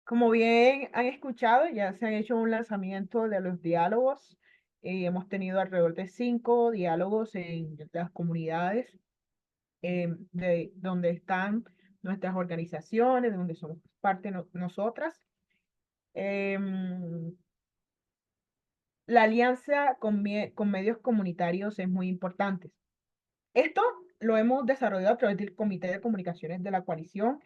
Como bien han escuchado, ya se han hecho un lanzamiento de los diálogos. Hemos tenido alrededor de 5 diálogos en las comunidades de donde están nuestras organizaciones, de donde somos parte nosotras. Em, la alianza con medios comunitarios es muy importante. Esto lo hemos desarrollado a través del Comité de Comunicaciones de la Coalición.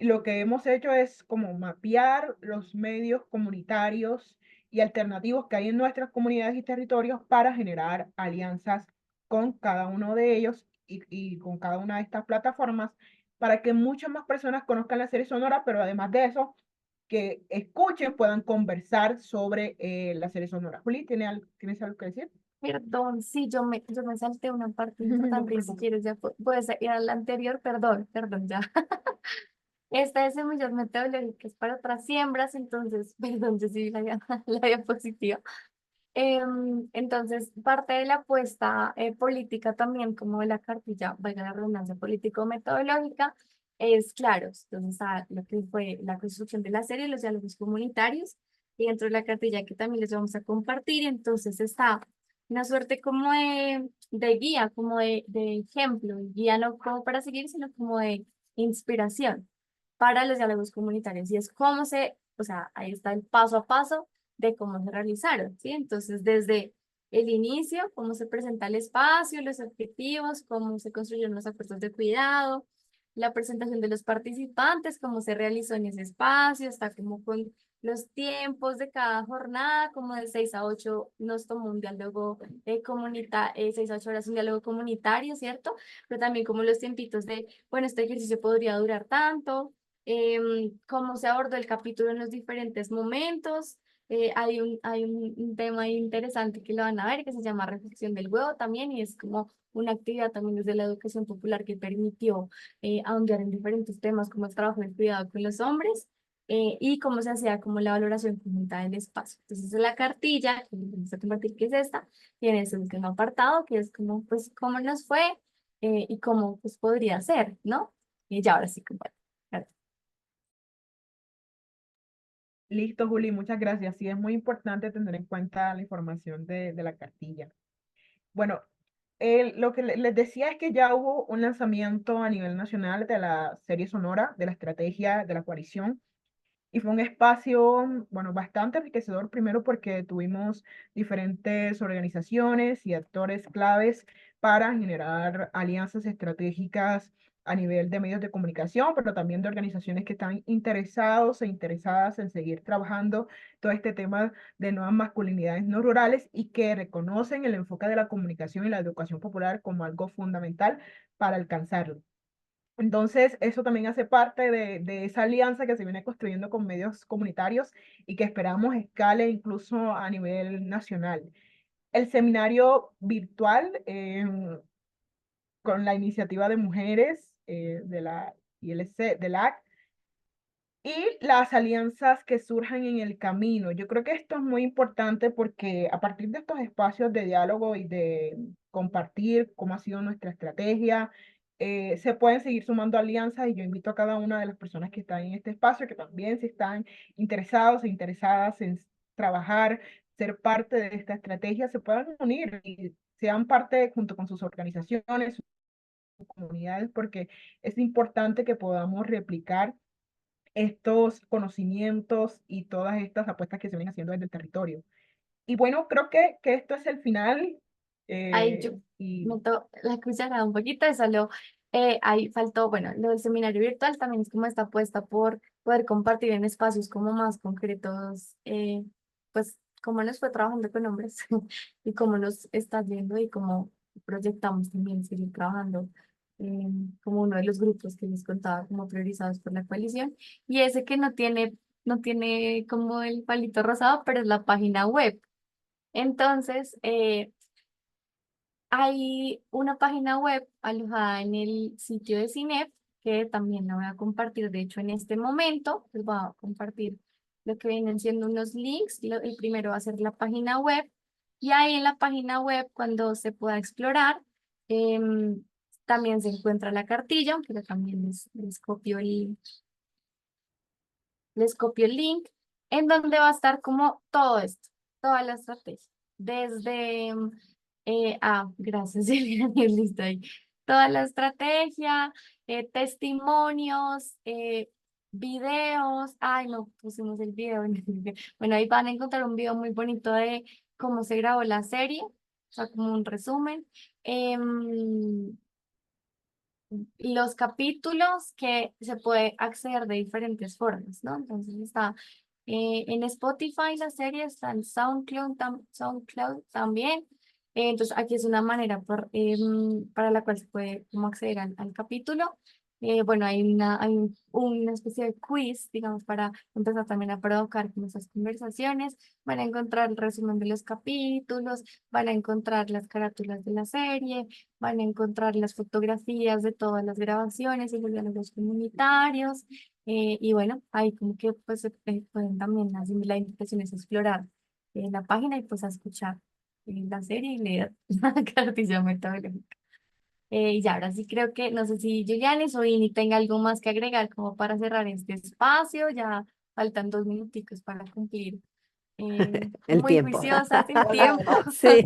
Y lo que hemos hecho es como mapear los medios comunitarios y alternativos que hay en nuestras comunidades y territorios para generar alianzas con cada uno de ellos y con cada una de estas plataformas para que muchas más personas conozcan la serie sonora, pero además de eso, que escuchen, puedan conversar sobre la serie sonora. Juli, ¿tienes algo que decir? Perdón, sí, yo me salté una parte No te importante y si preocupes. quieres ya puedes ir a la anterior, perdón, ya. Esta es semillas metodológicas para otras siembras, entonces, perdón, yo sí la diapositiva. Entonces, parte de la apuesta política también, como de la cartilla, valga la redundancia político-metodológica, es claro, entonces está lo que fue la construcción de la serie, los diálogos comunitarios, y dentro de la cartilla que también les vamos a compartir, entonces está una suerte como de guía, como de ejemplo, guía no como para seguir, sino como de inspiración para los diálogos comunitarios, y es cómo o sea, ahí está el paso a paso de cómo se realizaron, ¿sí? Entonces, desde el inicio, cómo se presenta el espacio, los objetivos, cómo se construyeron los acuerdos de cuidado, la presentación de los participantes, cómo se realizó en ese espacio, está como con los tiempos de cada jornada, como de 6 a 8 nos tomó un diálogo comunitario, 6 a 8 horas un diálogo comunitario, ¿cierto? Pero también como los tiempitos de, bueno, este ejercicio podría durar tanto, cómo se abordó el capítulo en los diferentes momentos, hay un tema interesante que lo van a ver que se llama reflexión del huevo también y es como una actividad también desde la educación popular que permitió ahondar en diferentes temas como el trabajo del cuidado con los hombres y cómo se hacía como la valoración conjunta del espacio. Entonces es la cartilla que les vamos a compartir que es esta, tiene ese último apartado que es como pues cómo nos fue y cómo pues podría ser, ¿no? Y ya ahora sí, comparto. Listo, Juli, muchas gracias. Sí, es muy importante tener en cuenta la información de la cartilla. Bueno, Lo que les decía es que ya hubo un lanzamiento a nivel nacional de la serie sonora, de la estrategia de la coalición. Y fue un espacio, bueno, bastante enriquecedor, primero porque tuvimos diferentes organizaciones y actores claves para generar alianzas estratégicas a nivel de medios de comunicación, pero también de organizaciones que están interesados e interesadas en seguir trabajando todo este tema de nuevas masculinidades no rurales y que reconocen el enfoque de la comunicación y la educación popular como algo fundamental para alcanzarlo. Entonces, eso también hace parte de esa alianza que se viene construyendo con medios comunitarios y que esperamos escale incluso a nivel nacional. El seminario virtual con la iniciativa de mujeres de la ILC, de la AC, y las alianzas que surjan en el camino. Yo creo que esto es muy importante porque a partir de estos espacios de diálogo y de compartir cómo ha sido nuestra estrategia, se pueden seguir sumando alianzas y yo invito a cada una de las personas que están en este espacio que también si están interesados e interesadas en trabajar, ser parte de esta estrategia, se puedan unir y sean parte junto con sus organizaciones, sus comunidades, porque es importante que podamos replicar estos conocimientos y todas estas apuestas que se vienen haciendo desde el territorio. Y bueno, creo que esto es el final. Ahí yo Y meto la cuchara un poquito, solo ahí faltó, bueno, lo del seminario virtual también es como esta apuesta por poder compartir en espacios como más concretos, pues cómo nos fue trabajando con hombres y cómo nos estás viendo y cómo proyectamos también seguir trabajando como uno de los grupos que les contaba como priorizados por la coalición y ese que no tiene como el palito rosado, pero es la página web. Entonces, hay una página web alojada en el sitio de CINEF que también la voy a compartir. De hecho, en este momento les voy a compartir lo que vienen siendo unos links. El primero va a ser la página web. Y ahí en la página web, cuando se pueda explorar, em, también se encuentra la cartilla, pero también les copio el link, en donde va a estar como todo esto, toda la estrategia. Desde, gracias, Elena, listo ahí. Toda la estrategia, testimonios, videos. Ay, no pusimos el video. Bueno, ahí van a encontrar un video muy bonito de cómo se grabó la serie, o sea, como un resumen. Los capítulos que se puede acceder de diferentes formas, ¿no? Entonces está en Spotify la serie, está en SoundCloud también. Entonces aquí es una manera para la cual se puede como acceder al capítulo. Bueno, hay una especie de quiz, digamos, para empezar también a provocar con esas conversaciones. Van a encontrar el resumen de los capítulos, van a encontrar las carátulas de la serie, van a encontrar las fotografías de todas las grabaciones y los diálogos comunitarios. Y bueno, ahí como que pues pueden también hacer la invitación es explorar la página y pues a escuchar la serie y leer la cartilla metodológica. Y ya, ahora sí creo que, no sé si Julianis o Vini tenga algo más que agregar como para cerrar este espacio. Ya faltan 2 minuticos para cumplir. El Muy tiempo. juiciosa, sin Hola, tiempo. Sí.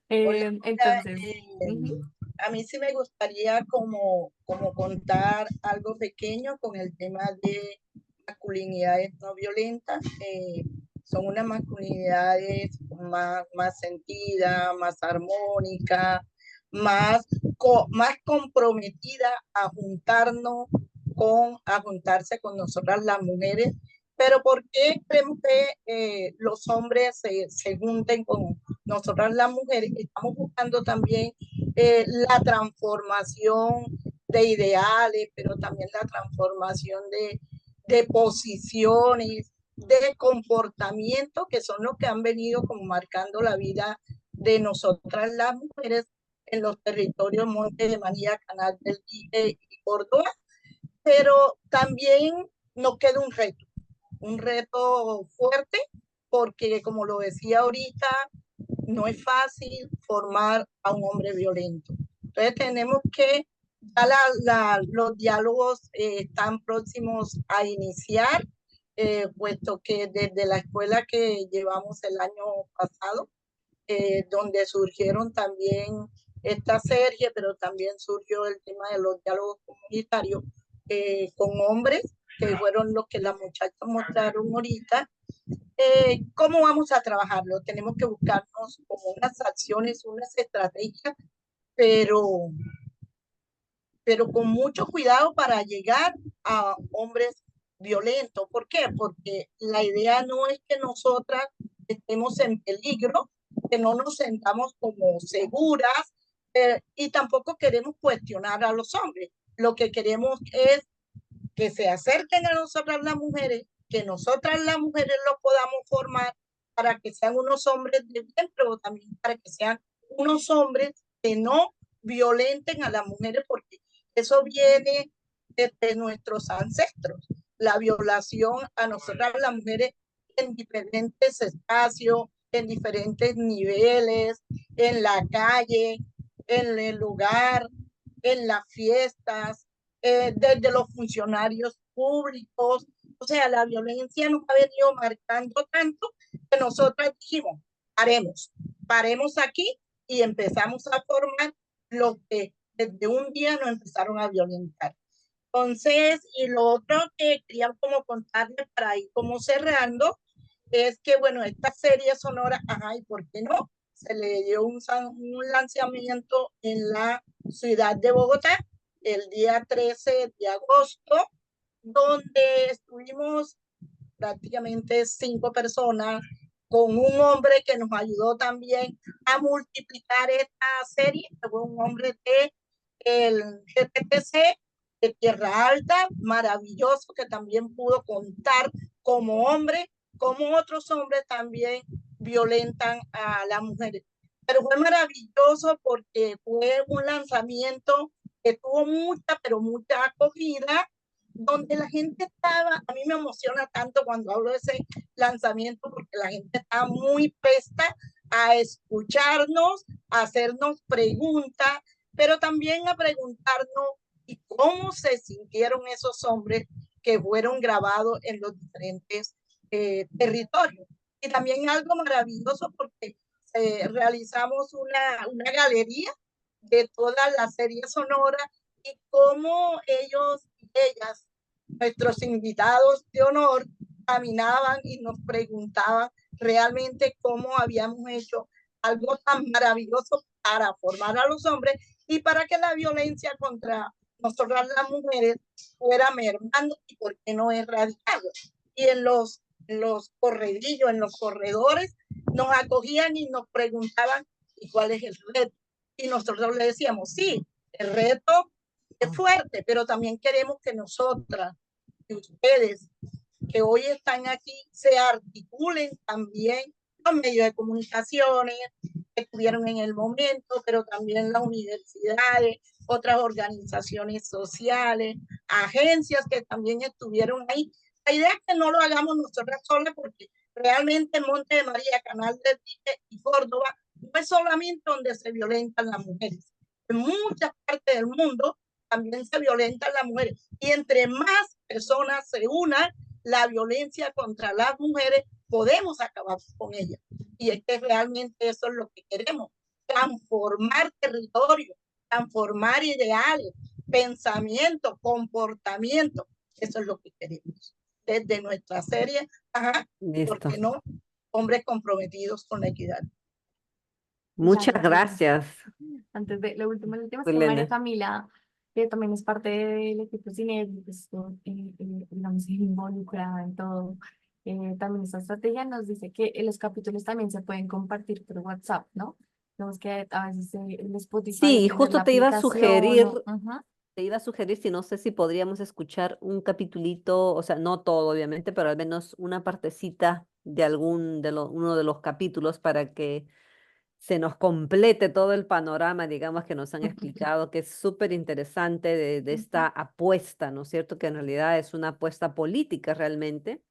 hola, mira, Entonces, ujú. a mí sí me gustaría como contar algo pequeño con el tema de masculinidades no violentas. Son unas masculinidades más sentidas, más armónicas, más comprometida a juntarse con nosotras las mujeres. Pero ¿por qué queremos que los hombres se junten con nosotras las mujeres? Estamos buscando también la transformación de ideales, pero también la transformación de posiciones, de comportamiento, que son los que han venido como marcando la vida de nosotras las mujeres en los territorios Monte de María, Canal del Dique y Córdoba, pero también nos queda un reto fuerte, porque como lo decía ahorita, no es fácil formar a un hombre violento. Entonces tenemos que, los diálogos están próximos a iniciar, puesto que desde la escuela que llevamos el año pasado, donde surgieron también esta serie, pero también surgió el tema de los diálogos comunitarios con hombres, que fueron los que las muchachas mostraron ahorita. ¿Cómo vamos a trabajarlo? Tenemos que buscarnos como unas acciones, unas estrategias, pero con mucho cuidado para llegar a hombres violentos. ¿Por qué? Porque la idea no es que nosotras estemos en peligro, que no nos sentamos como seguras, y tampoco queremos cuestionar a los hombres. Lo que queremos es que se acerquen a nosotras las mujeres, que nosotras las mujeres los podamos formar para que sean unos hombres de bien, pero también para que sean unos hombres que no violenten a las mujeres, porque eso viene desde nuestros ancestros. La violación a nosotras las mujeres en diferentes espacios, en diferentes niveles, en la calle, en el lugar, en las fiestas, desde los funcionarios públicos. O sea, la violencia nos ha venido marcando tanto que nosotros dijimos, paremos aquí, y empezamos a formar lo que desde un día nos empezaron a violentar. Entonces, y lo otro que quería como contarles para ir como cerrando, es que, bueno, esta serie sonora, ajá, ¿y por qué no? Se le dio un lanzamiento en la ciudad de Bogotá el día 13 de agosto, donde estuvimos prácticamente 5 personas, con un hombre que nos ayudó también a multiplicar esta serie, que fue un hombre de el GTTC de Tierra Alta, maravilloso, que también pudo contar como hombre, como otros hombres también violentan a las mujeres. Pero fue maravilloso porque fue un lanzamiento que tuvo mucha, pero mucha acogida, donde la gente estaba, a mí me emociona tanto cuando hablo de ese lanzamiento, porque la gente estaba muy presta a escucharnos, a hacernos preguntas, pero también a preguntarnos y cómo se sintieron esos hombres que fueron grabados en los diferentes territorios. Y también algo maravilloso porque realizamos una galería de toda la serie sonora y cómo ellos y ellas, nuestros invitados de honor, caminaban y nos preguntaban realmente cómo habíamos hecho algo tan maravilloso para formar a los hombres y para que la violencia contra nosotras las mujeres fuera mermando y por qué no erradicarlo. Y en los corredillos, en los corredores, nos acogían y nos preguntaban, ¿y cuál es el reto? Y nosotros le decíamos, sí, el reto es fuerte, pero también queremos que nosotras y ustedes que hoy están aquí se articulen también los medios de comunicaciones que estuvieron en el momento, pero también las universidades, otras organizaciones sociales, agencias que también estuvieron ahí. La idea es que no lo hagamos nosotras solas, porque realmente Monte de María, Canal del Dique y Córdoba no es solamente donde se violentan las mujeres. En muchas partes del mundo también se violentan las mujeres. Y entre más personas se unan, la violencia contra las mujeres, podemos acabar con ella. Y es que realmente eso es lo que queremos, transformar territorio, transformar ideales, pensamiento, comportamiento. Eso es lo que queremos. Desde nuestra serie, ajá, ¿por qué no? Hombres comprometidos con la equidad. Muchas gracias. Antes de lo último es que Elena. María Camila, que también es parte del equipo cine, pues, digamos, involucrada en todo. También esta estrategia nos dice que los capítulos también se pueden compartir por WhatsApp, ¿no? Digamos que a veces el Spotify Sí, y tener justo la te iba a aplicación sugerir, o- Ajá. si no sé si podríamos escuchar un capitulito, o sea, no todo obviamente, pero al menos una partecita de uno de los capítulos para que se nos complete todo el panorama, digamos, que nos han explicado, que es súper interesante de esta apuesta, ¿no es cierto? Que en realidad es una apuesta política realmente,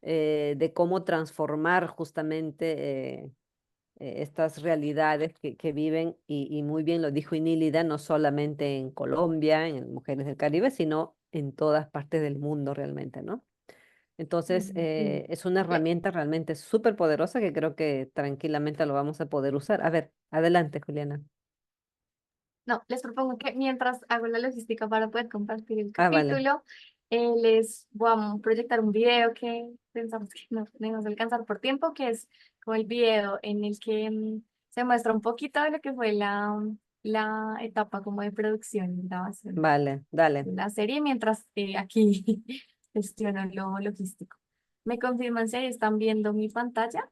de cómo transformar justamente estas realidades que viven, y muy bien lo dijo Inílida, no solamente en Colombia, en Mujeres del Caribe, sino en todas partes del mundo realmente, ¿no? Entonces, Mm. es una herramienta realmente súper poderosa que creo que tranquilamente lo vamos a poder usar. A ver, adelante, Juliana. No, les propongo que mientras hago la logística para poder compartir el Ah, vale. capítulo, les voy a proyectar un video que pensamos que no podemos alcanzar por tiempo, que es como el video en el que se muestra un poquito de lo que fue la etapa como de producción y grabación Vale, dale. de la serie, mientras aquí gestiono lo logístico. ¿Me confirman si están viendo mi pantalla?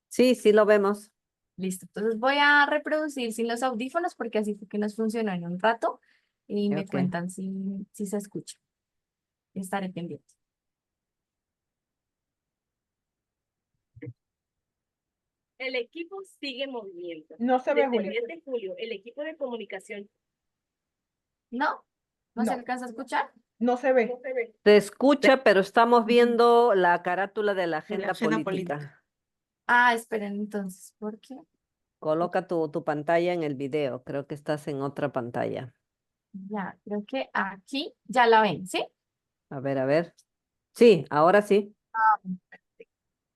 Sí, sí lo vemos. Listo, entonces voy a reproducir sin los audífonos porque así fue que nos funcionó en un rato y me Ok. cuentan si se escucha. Estaré pendiente. El equipo sigue en movimiento. No se ve, Desde el Juli. 10 de julio, el equipo de comunicación ¿No? ¿No se No, alcanza a escuchar? no se ve. no se ve. Se escucha, pero estamos viendo la carátula de la agenda agenda política. Ah, esperen entonces, ¿por qué? Coloca tu pantalla en el video. Creo que estás en otra pantalla. Ya, creo que aquí ya la ven, ¿sí? A ver, a ver. Sí, ahora sí. Ah,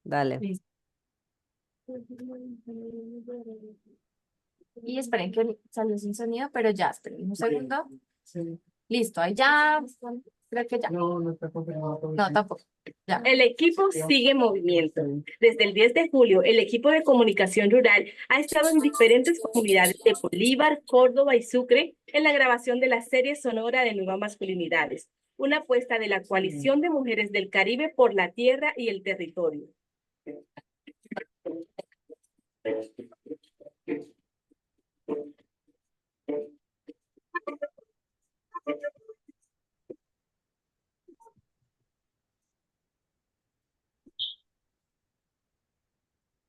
Dale. listo. Y esperen que salió sin sonido, pero ya, esperen un segundo. Listo, ahí ya. Creo que ya. No tampoco. Ya. El equipo sigue en movimiento. Desde el 10 de julio, el equipo de comunicación rural ha estado en diferentes comunidades de Bolívar, Córdoba y Sucre en la grabación de la serie sonora de Nuevas Masculinidades, una apuesta de la coalición de mujeres del Caribe por la tierra y el territorio.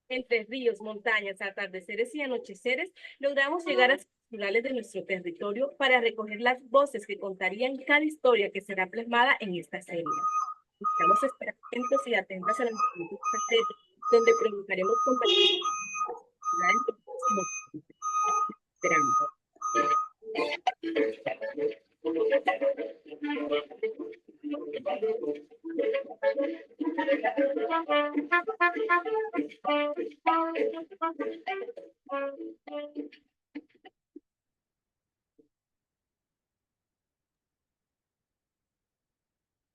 Entre ríos, montañas, atardeceres y anocheceres, logramos llegar a los finales de nuestro territorio para recoger las voces que contarían cada historia que será plasmada en esta serie. Estamos atentos y atentas a la donde preguntaremos compañeros esperando.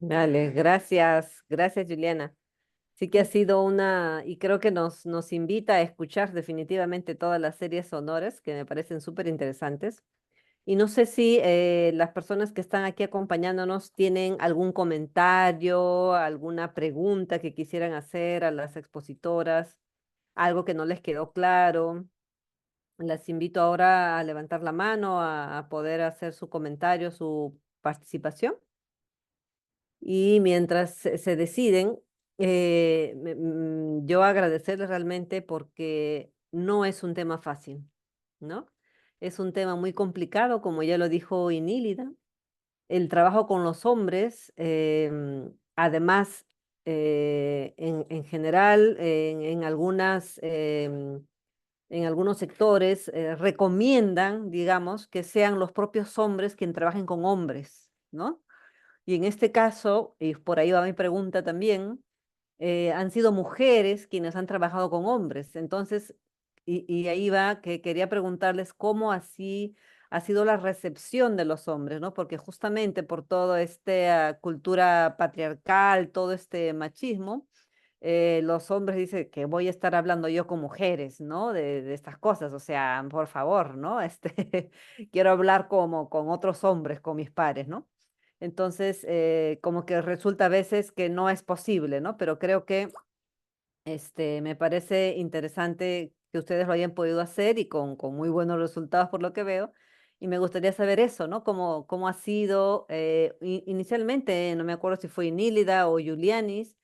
Dale, gracias, gracias Juliana. Sí que ha sido una, y creo que nos invita a escuchar definitivamente todas las series sonoras que me parecen súper interesantes. Y no sé si las personas que están aquí acompañándonos tienen algún comentario, alguna pregunta que quisieran hacer a las expositoras, algo que no les quedó claro. Las invito ahora a levantar la mano, a poder hacer su comentario, su participación. Y mientras se deciden, yo agradecerles realmente porque no es un tema fácil, ¿no? Es un tema muy complicado, como ya lo dijo Inílida. El trabajo con los hombres, además, en general, en algunos sectores, recomiendan, digamos, que sean los propios hombres quienes trabajen con hombres, ¿no? Y en este caso, y por ahí va mi pregunta también, han sido mujeres quienes han trabajado con hombres. Entonces, y ahí va que quería preguntarles cómo así ha sido la recepción de los hombres, ¿no? Porque justamente por toda esta cultura patriarcal, todo este machismo, los hombres dicen que voy a estar hablando yo con mujeres, ¿no? De estas cosas, o sea, por favor, ¿no? Quiero hablar como con otros hombres, con mis pares, ¿no? Entonces, como que resulta a veces que no es posible, ¿no? Pero creo que me parece interesante que ustedes lo hayan podido hacer y con muy buenos resultados por lo que veo. Y me gustaría saber eso, ¿no? Cómo ha sido, inicialmente, no me acuerdo si fue Inílida o Julianis,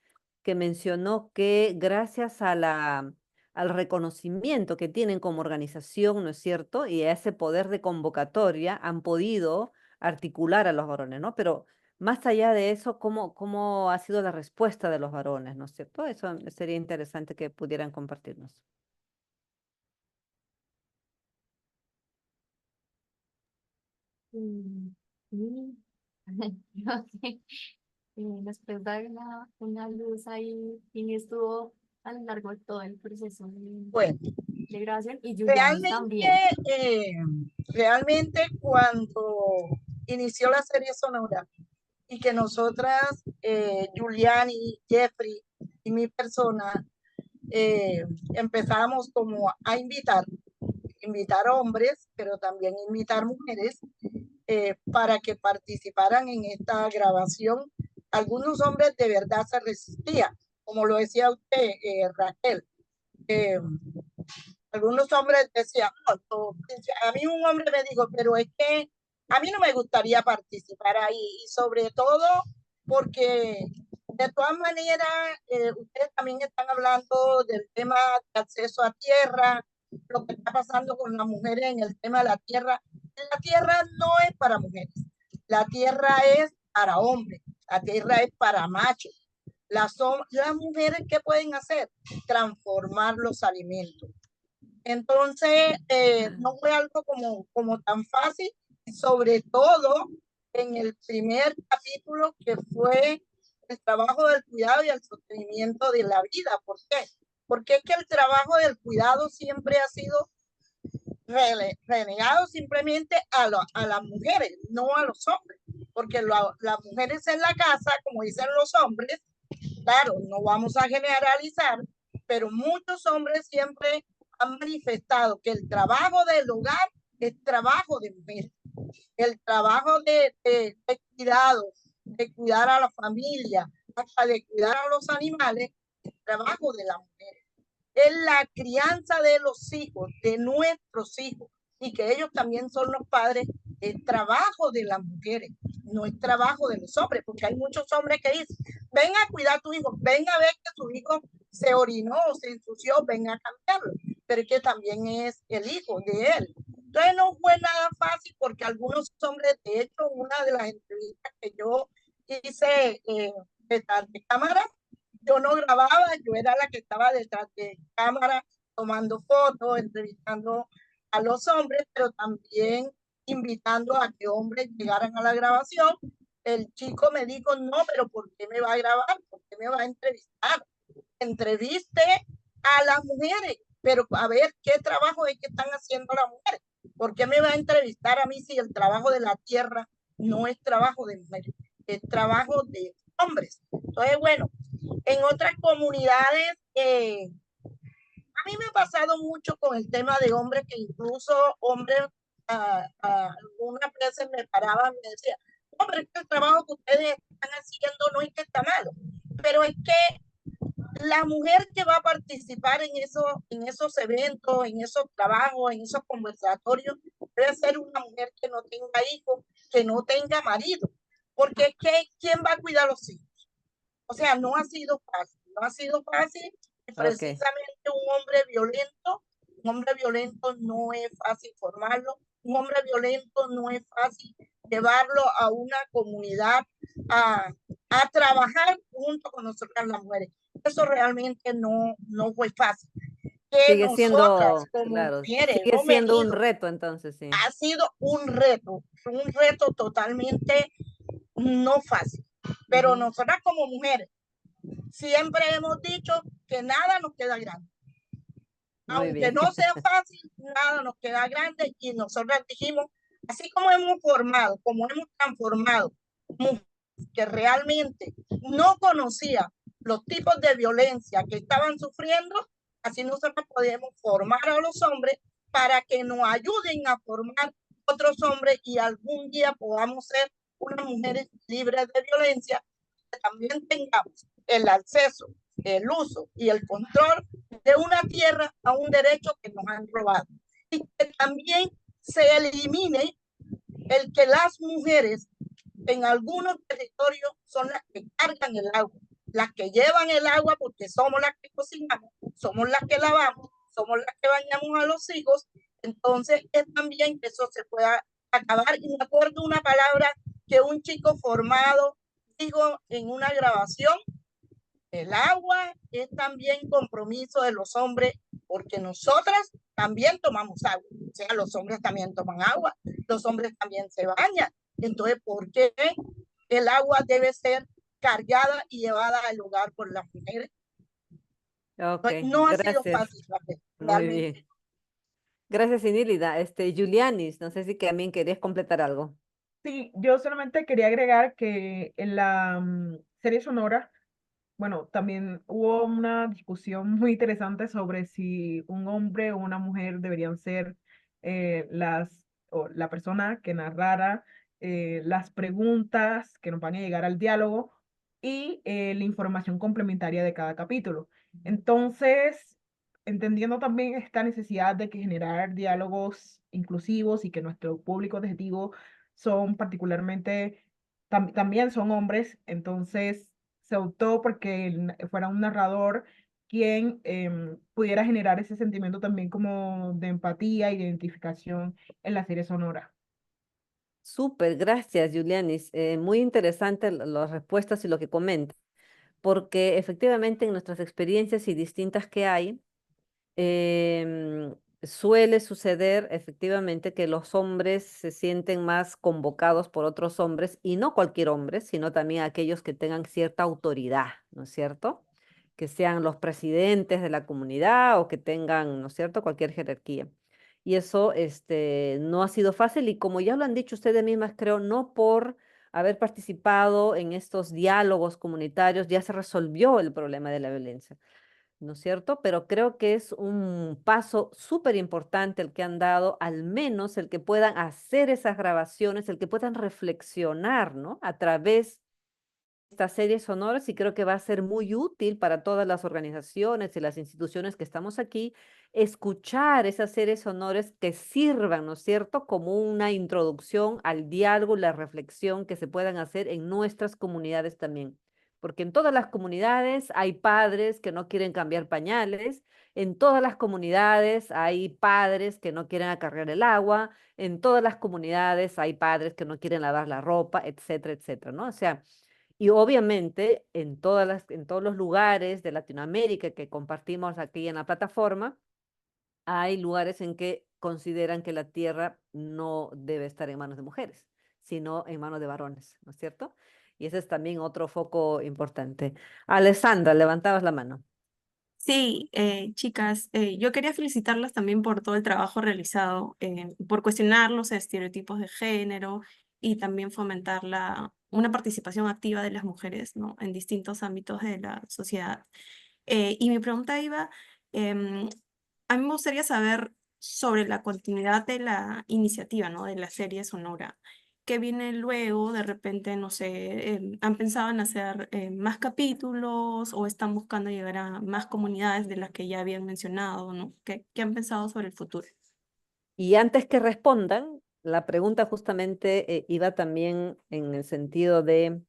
que mencionó que gracias al reconocimiento que tienen como organización, ¿no es cierto? Y a ese poder de convocatoria han podido articular a los varones, ¿no? Pero más allá de eso, ¿cómo ha sido la respuesta de los varones, ¿no es cierto? Eso sería interesante que pudieran compartirnos. Mm, sí. Ok. después dar una luz ahí, quién estuvo a lo largo de todo el proceso Bueno, de grabación y Julianis realmente, también. realmente cuando inició la serie sonora y que nosotras, Giuliani, Jeffrey y mi persona, empezamos como a invitar hombres, pero también invitar mujeres para que participaran en esta grabación. Algunos hombres de verdad se resistían, como lo decía usted, Raquel. Algunos hombres decían, no, a mí un hombre me dijo, pero es que a mí no me gustaría participar ahí, y sobre todo porque de todas maneras ustedes también están hablando del tema de acceso a tierra, lo que está pasando con las mujeres en el tema de la tierra. La tierra no es para mujeres, la tierra es para hombres, la tierra es para machos. Las mujeres, ¿qué pueden hacer? Transformar los alimentos. Entonces, no fue algo como tan fácil, sobre todo en el primer capítulo, que fue el trabajo del cuidado y el sostenimiento de la vida. ¿Por qué? Porque es que el trabajo del cuidado siempre ha sido renegado simplemente a las mujeres, no a los hombres, porque las mujeres en la casa, como dicen los hombres, claro, no vamos a generalizar, pero muchos hombres siempre han manifestado que el trabajo del hogar es trabajo de mujer. El trabajo de cuidado, de cuidar a la familia, hasta de cuidar a los animales, es trabajo de la mujer. Es la crianza de los hijos, de nuestros hijos, y que ellos también son los padres, es trabajo de las mujeres, no es trabajo de los hombres, porque hay muchos hombres que dicen, ven a cuidar a tu hijo, ven a ver que tu hijo se orinó o se ensució, ven a cambiarlo, pero es que también es el hijo de él. Entonces no fue nada fácil, porque algunos hombres, de hecho, una de las entrevistas que yo hice detrás de cámara, yo no grababa, yo era la que estaba detrás de cámara tomando fotos, entrevistando a los hombres, pero también invitando a que hombres llegaran a la grabación. El chico me dijo, no, pero ¿por qué me va a grabar? ¿Por qué me va a entrevistar? Entreviste a las mujeres, pero a ver qué trabajo es que están haciendo las mujeres. ¿Por qué me va a entrevistar a mí si el trabajo de la tierra no es trabajo de mujeres, es trabajo de hombres? Entonces, bueno, en otras comunidades, a mí me ha pasado mucho con el tema de hombres, que incluso hombres, algunas veces me paraban y me decían, hombre, es que el trabajo que ustedes están haciendo no es que está malo, pero es que la mujer que va a participar en esos eventos, en esos trabajos, en esos conversatorios, debe ser una mujer que no tenga hijos, que no tenga marido, porque es que ¿quién va a cuidar a los hijos? O sea, no ha sido fácil, no ha sido fácil. Y precisamente un hombre violento no es fácil formarlo, un hombre violento no es fácil llevarlo a una comunidad a trabajar junto con nosotras las mujeres. Eso realmente no fue fácil. Que Sigue nosotras siendo, como claro, mujeres sigue hemos siendo un venido, reto entonces, sí. ha sido un reto totalmente no fácil. Pero nosotras como mujeres siempre hemos dicho que nada nos queda grande. Muy Aunque bien. no sea fácil, nada nos queda grande, y nosotros dijimos, así como hemos formado, como hemos transformado mujeres que realmente no conocían los tipos de violencia que estaban sufriendo, así nosotros podemos formar a los hombres para que nos ayuden a formar otros hombres, y algún día podamos ser unas mujeres libres de violencia, que también tengamos el acceso, el uso y el control de una tierra a un derecho que nos han robado, y que también se elimine el que las mujeres en algunos territorios son las que cargan el agua, las que llevan el agua, porque somos las que cocinamos, somos las que lavamos, somos las que bañamos a los hijos. Entonces es también que eso se pueda acabar. Y me acuerdo una palabra que un chico formado dijo en una grabación: el agua es también compromiso de los hombres, porque nosotras también tomamos agua. O sea, los hombres también toman agua, los hombres también se bañan. Entonces, ¿por qué el agua debe ser cargada y llevada al hogar por las mujeres. Ok, No ha sido gracias. fácil, Raquel, Muy realmente. bien. Gracias, Inélida. Julianis, no sé si que también querías completar algo. Sí, yo solamente quería agregar que en la serie sonora, bueno, también hubo una discusión muy interesante sobre si un hombre o una mujer deberían ser o la persona que narrara las preguntas que nos van a llegar al diálogo y la información complementaria de cada capítulo. Entonces, entendiendo también esta necesidad de que generar diálogos inclusivos y que nuestro público objetivo son particularmente, también son hombres, entonces se optó porque fuera un narrador quien pudiera generar ese sentimiento también como de empatía, identificación en la serie sonora. Súper, gracias, Julianis. Muy interesante las respuestas y lo que comenta, porque efectivamente en nuestras experiencias y distintas que hay, suele suceder efectivamente que los hombres se sienten más convocados por otros hombres y no cualquier hombre, sino también aquellos que tengan cierta autoridad, ¿no es cierto? Que sean los presidentes de la comunidad o que tengan, ¿no es cierto?, cualquier jerarquía. Y eso no ha sido fácil y como ya lo han dicho ustedes mismas, creo, no por haber participado en estos diálogos comunitarios ya se resolvió el problema de la violencia, ¿no es cierto? Pero creo que es un paso súper importante el que han dado, al menos el que puedan hacer esas grabaciones, el que puedan reflexionar, ¿no? A través de estas series sonoras y creo que va a ser muy útil para todas las organizaciones y las instituciones que estamos aquí, escuchar esas series sonoras que sirvan, ¿no es cierto?, como una introducción al diálogo y la reflexión que se puedan hacer en nuestras comunidades también. Porque en todas las comunidades hay padres que no quieren cambiar pañales, en todas las comunidades hay padres que no quieren acarrear el agua, en todas las comunidades hay padres que no quieren lavar la ropa, etcétera, etcétera, ¿no? O sea, y obviamente en todos los lugares de Latinoamérica que compartimos aquí en la plataforma, hay lugares en que consideran que la tierra no debe estar en manos de mujeres, sino en manos de varones, ¿no es cierto? Y ese es también otro foco importante. Alessandra, levantabas la mano. Sí, chicas, yo quería felicitarlas también por todo el trabajo realizado, por cuestionar los estereotipos de género y también fomentar una participación activa de las mujeres, ¿no?, en distintos ámbitos de la sociedad. Y mi pregunta iba, em, a mí me gustaría saber sobre la continuidad de la iniciativa, ¿no?, de la serie sonora. ¿Qué viene luego? De repente, no sé, ¿han pensado en hacer más capítulos o están buscando llegar a más comunidades de las que ya habían mencionado, ¿no? ¿Qué han pensado sobre el futuro? Y antes que respondan, la pregunta justamente iba también en el sentido de,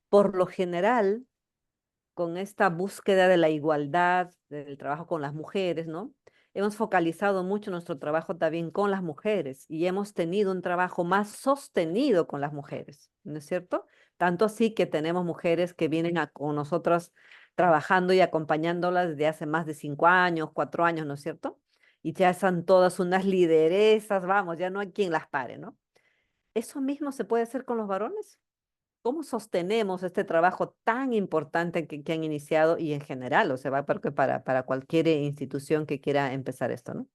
por lo general, con esta búsqueda de la igualdad, del trabajo con las mujeres, ¿no? Hemos focalizado mucho nuestro trabajo también con las mujeres y hemos tenido un trabajo más sostenido con las mujeres, ¿no es cierto? Tanto así que tenemos mujeres que vienen con nosotras trabajando y acompañándolas desde hace más de 5 años, 4 años, ¿no es cierto? Y ya son todas unas lideresas, vamos, ya no hay quien las pare, ¿no? ¿Eso mismo se puede hacer con los varones? ¿Cómo sostenemos este trabajo tan importante que han iniciado y en general, o sea, va porque para cualquier institución que quiera empezar esto, ¿no?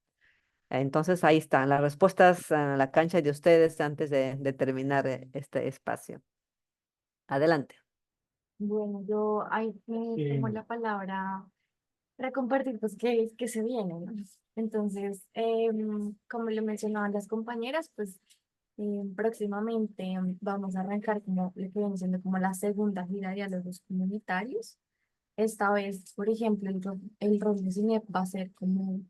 Entonces ahí están las respuestas a la cancha de ustedes antes de terminar este espacio. Adelante. Bueno, yo ahí tomo la palabra para compartir pues que se viene, ¿no? Entonces, como le mencionaban las compañeras, pues próximamente vamos a arrancar como lo que viene siendo como la segunda gira de diálogos comunitarios. Esta vez, por ejemplo, el rol de CINEP va a ser como,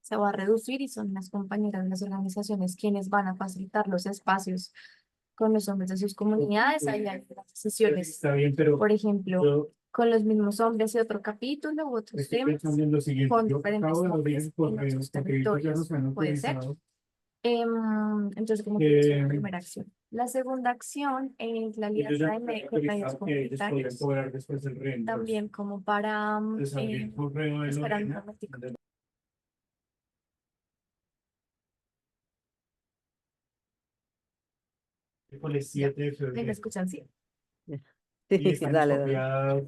se va a reducir y son las compañeras de las organizaciones quienes van a facilitar los espacios con los hombres de sus comunidades. Ahí hay unas sesiones, Está bien, pero por ejemplo, yo con los mismos hombres y otro capítulo u otros estoy temas, pensando en lo siguiente. con Yo diferentes acabo de abrir hombres el en correo otros porque vi que ya territorios, nos han puede ser. autorizado. Entonces, como que esa es la Eh, primera acción. La segunda acción es la Ellos ya alianza de han médicos autorizado que ellos podrían comunitarios, cobrar después del reembolso. también como para, Entonces abrí el correo de esperar un Lorena. momentico. Miércoles Ya, 7 de ¿me febrero. escuchan? Sí. y están dale. expropiadas.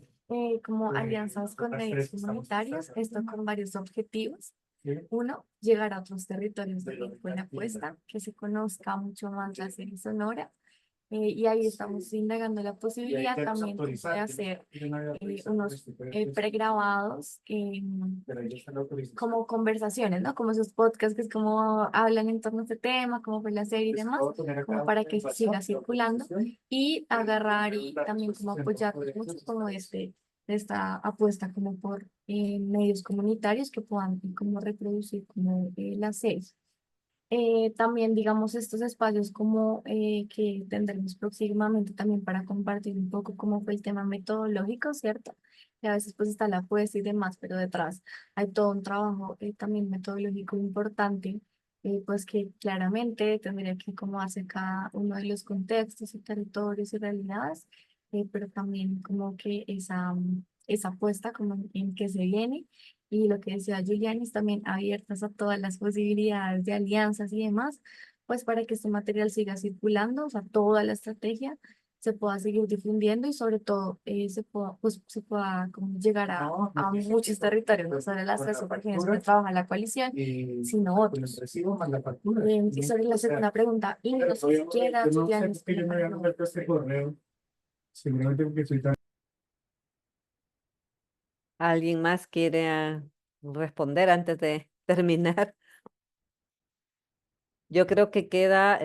Como alianzas con las medios tres que estamos comunitarios, tratando. esto con varios objetivos. ¿Sí? Uno, llegar a otros territorios de lengua en apuesta, que se conozca mucho más la serie sonora. Y ahí estamos indagando la posibilidad que también de autorizar, hacer yo no había autorizado unos esto, pero pregrabados pero ya está la autorización. como conversaciones, ¿no? Como esos podcasts que es como hablan en torno a este tema, cómo fue la serie y demás, Puedo poner acá como para que WhatsApp, siga circulando y agarrar y Claro, también pues, como se apoyar puede mucho hacer como eso. esta apuesta como por medios comunitarios que puedan como reproducir como las series. También, digamos, estos espacios como que tendremos próximamente también para compartir un poco cómo fue el tema metodológico, ¿cierto? Que a veces pues está la apuesta y demás, pero detrás hay todo un trabajo también metodológico importante, pues que claramente tendría que acomodarse cada uno de los contextos y territorios y realidades, pero también como que esa apuesta como en que se viene y lo que decía Julianis, también abiertas a todas las posibilidades de alianzas y demás, pues para que este material siga circulando, o sea, toda la estrategia se pueda seguir difundiendo y sobre todo se pueda como llegar a muchos territorios, no solo las tres operaciones que trabaja la coalición, sino Con otros. el recibo más la factura. Y sobre la segunda pregunta, y no sé si quiera, Yo no sé Julianis, por qué yo no había resuelto este correo. Seguramente porque soy tan... ¿Alguien más quiere responder antes de terminar? Yo creo que queda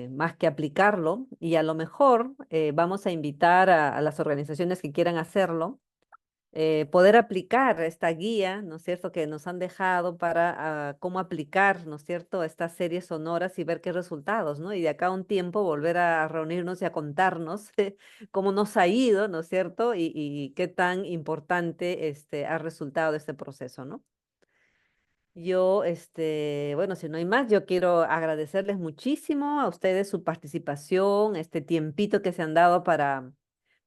más que aplicarlo y a lo mejor vamos a invitar a las organizaciones que quieran hacerlo, poder aplicar esta guía, ¿no es cierto?, que nos han dejado para cómo aplicar, ¿no es cierto?, estas series sonoras y ver qué resultados, ¿no? Y de acá a un tiempo volver a reunirnos y a contarnos cómo nos ha ido, ¿no es cierto?, y qué tan importante ha resultado este proceso, ¿no? Yo, bueno, si no hay más, yo quiero agradecerles muchísimo a ustedes su participación, este tiempito que se han dado para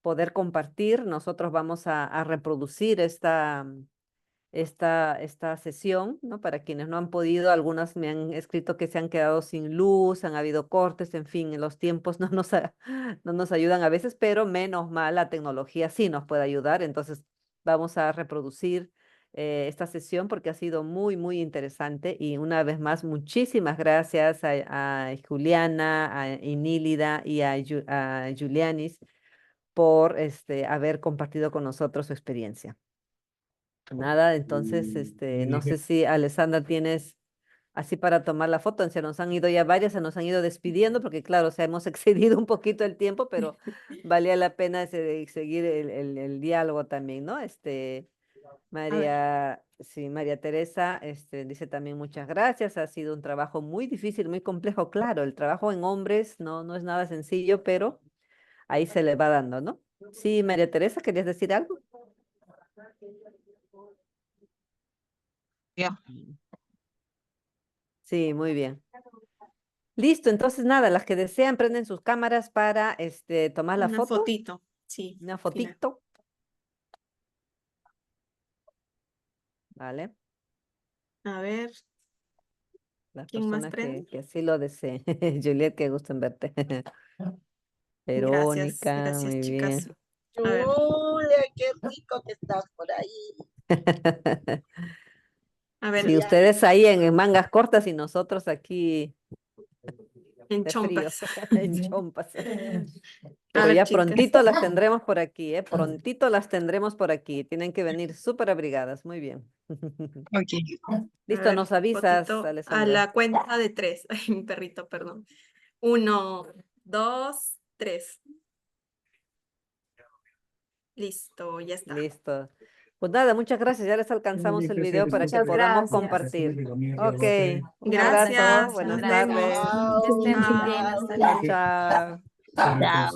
poder compartir. Nosotros vamos a reproducir esta sesión, ¿no? Para quienes no han podido, algunas me han escrito que se han quedado sin luz, han habido cortes, en fin, los tiempos no nos ayudan a veces, pero menos mal la tecnología sí nos puede ayudar. Entonces vamos a reproducir esta sesión porque ha sido muy, muy interesante. Y una vez más, muchísimas gracias a Juliana, a Inílida y a Julianis por haber compartido con nosotros su experiencia. Nada, entonces, no sé si Alessandra tienes así para tomar la foto, se nos han ido ya varias, se nos han ido despidiendo, porque claro, o sea, hemos excedido un poquito el tiempo, pero valía la pena seguir el diálogo también, ¿no? A ver, Sí, María Teresa, dice también muchas gracias, ha sido un trabajo muy difícil, muy complejo, claro, el trabajo en hombres no es nada sencillo, pero ahí se le va dando, ¿no? Sí, María Teresa, ¿querías decir algo? Ya. Sí, muy bien. Listo, entonces nada, las que desean prenden sus cámaras para tomar la una foto, fotito, sí, una final. fotito, ¿vale? A ver, Las ¿quién más personas prende? que así lo deseen. Juliet, qué gusto en verte. Gracias, Verónica, gracias, muy chicas. bien. A ver, Julia, qué rico que estás por ahí. a ver, Sí, Julia, ustedes ahí en mangas cortas y nosotros aquí en de frío, chompas. en chompas. A Pero ver, ya chicas. prontito las tendremos por aquí, ¿eh? Prontito las tendremos por aquí. Tienen que venir súper abrigadas. Muy bien. ok. A Listo, ver, nos avisas, fotito a Alessandra. la cuenta de 3. Ay, mi perrito, perdón. 1, 2, 3. Listo, ya está. Listo. Pues nada, muchas gracias. Ya les alcanzamos el video para que Muchas podamos gracias. compartir. Ok, un abrazo. Gracias, nos Buenas Gracias. vemos. tardes. Chao. Que estén muy bien. Chao. Hasta Chao, luego. chao. Chao.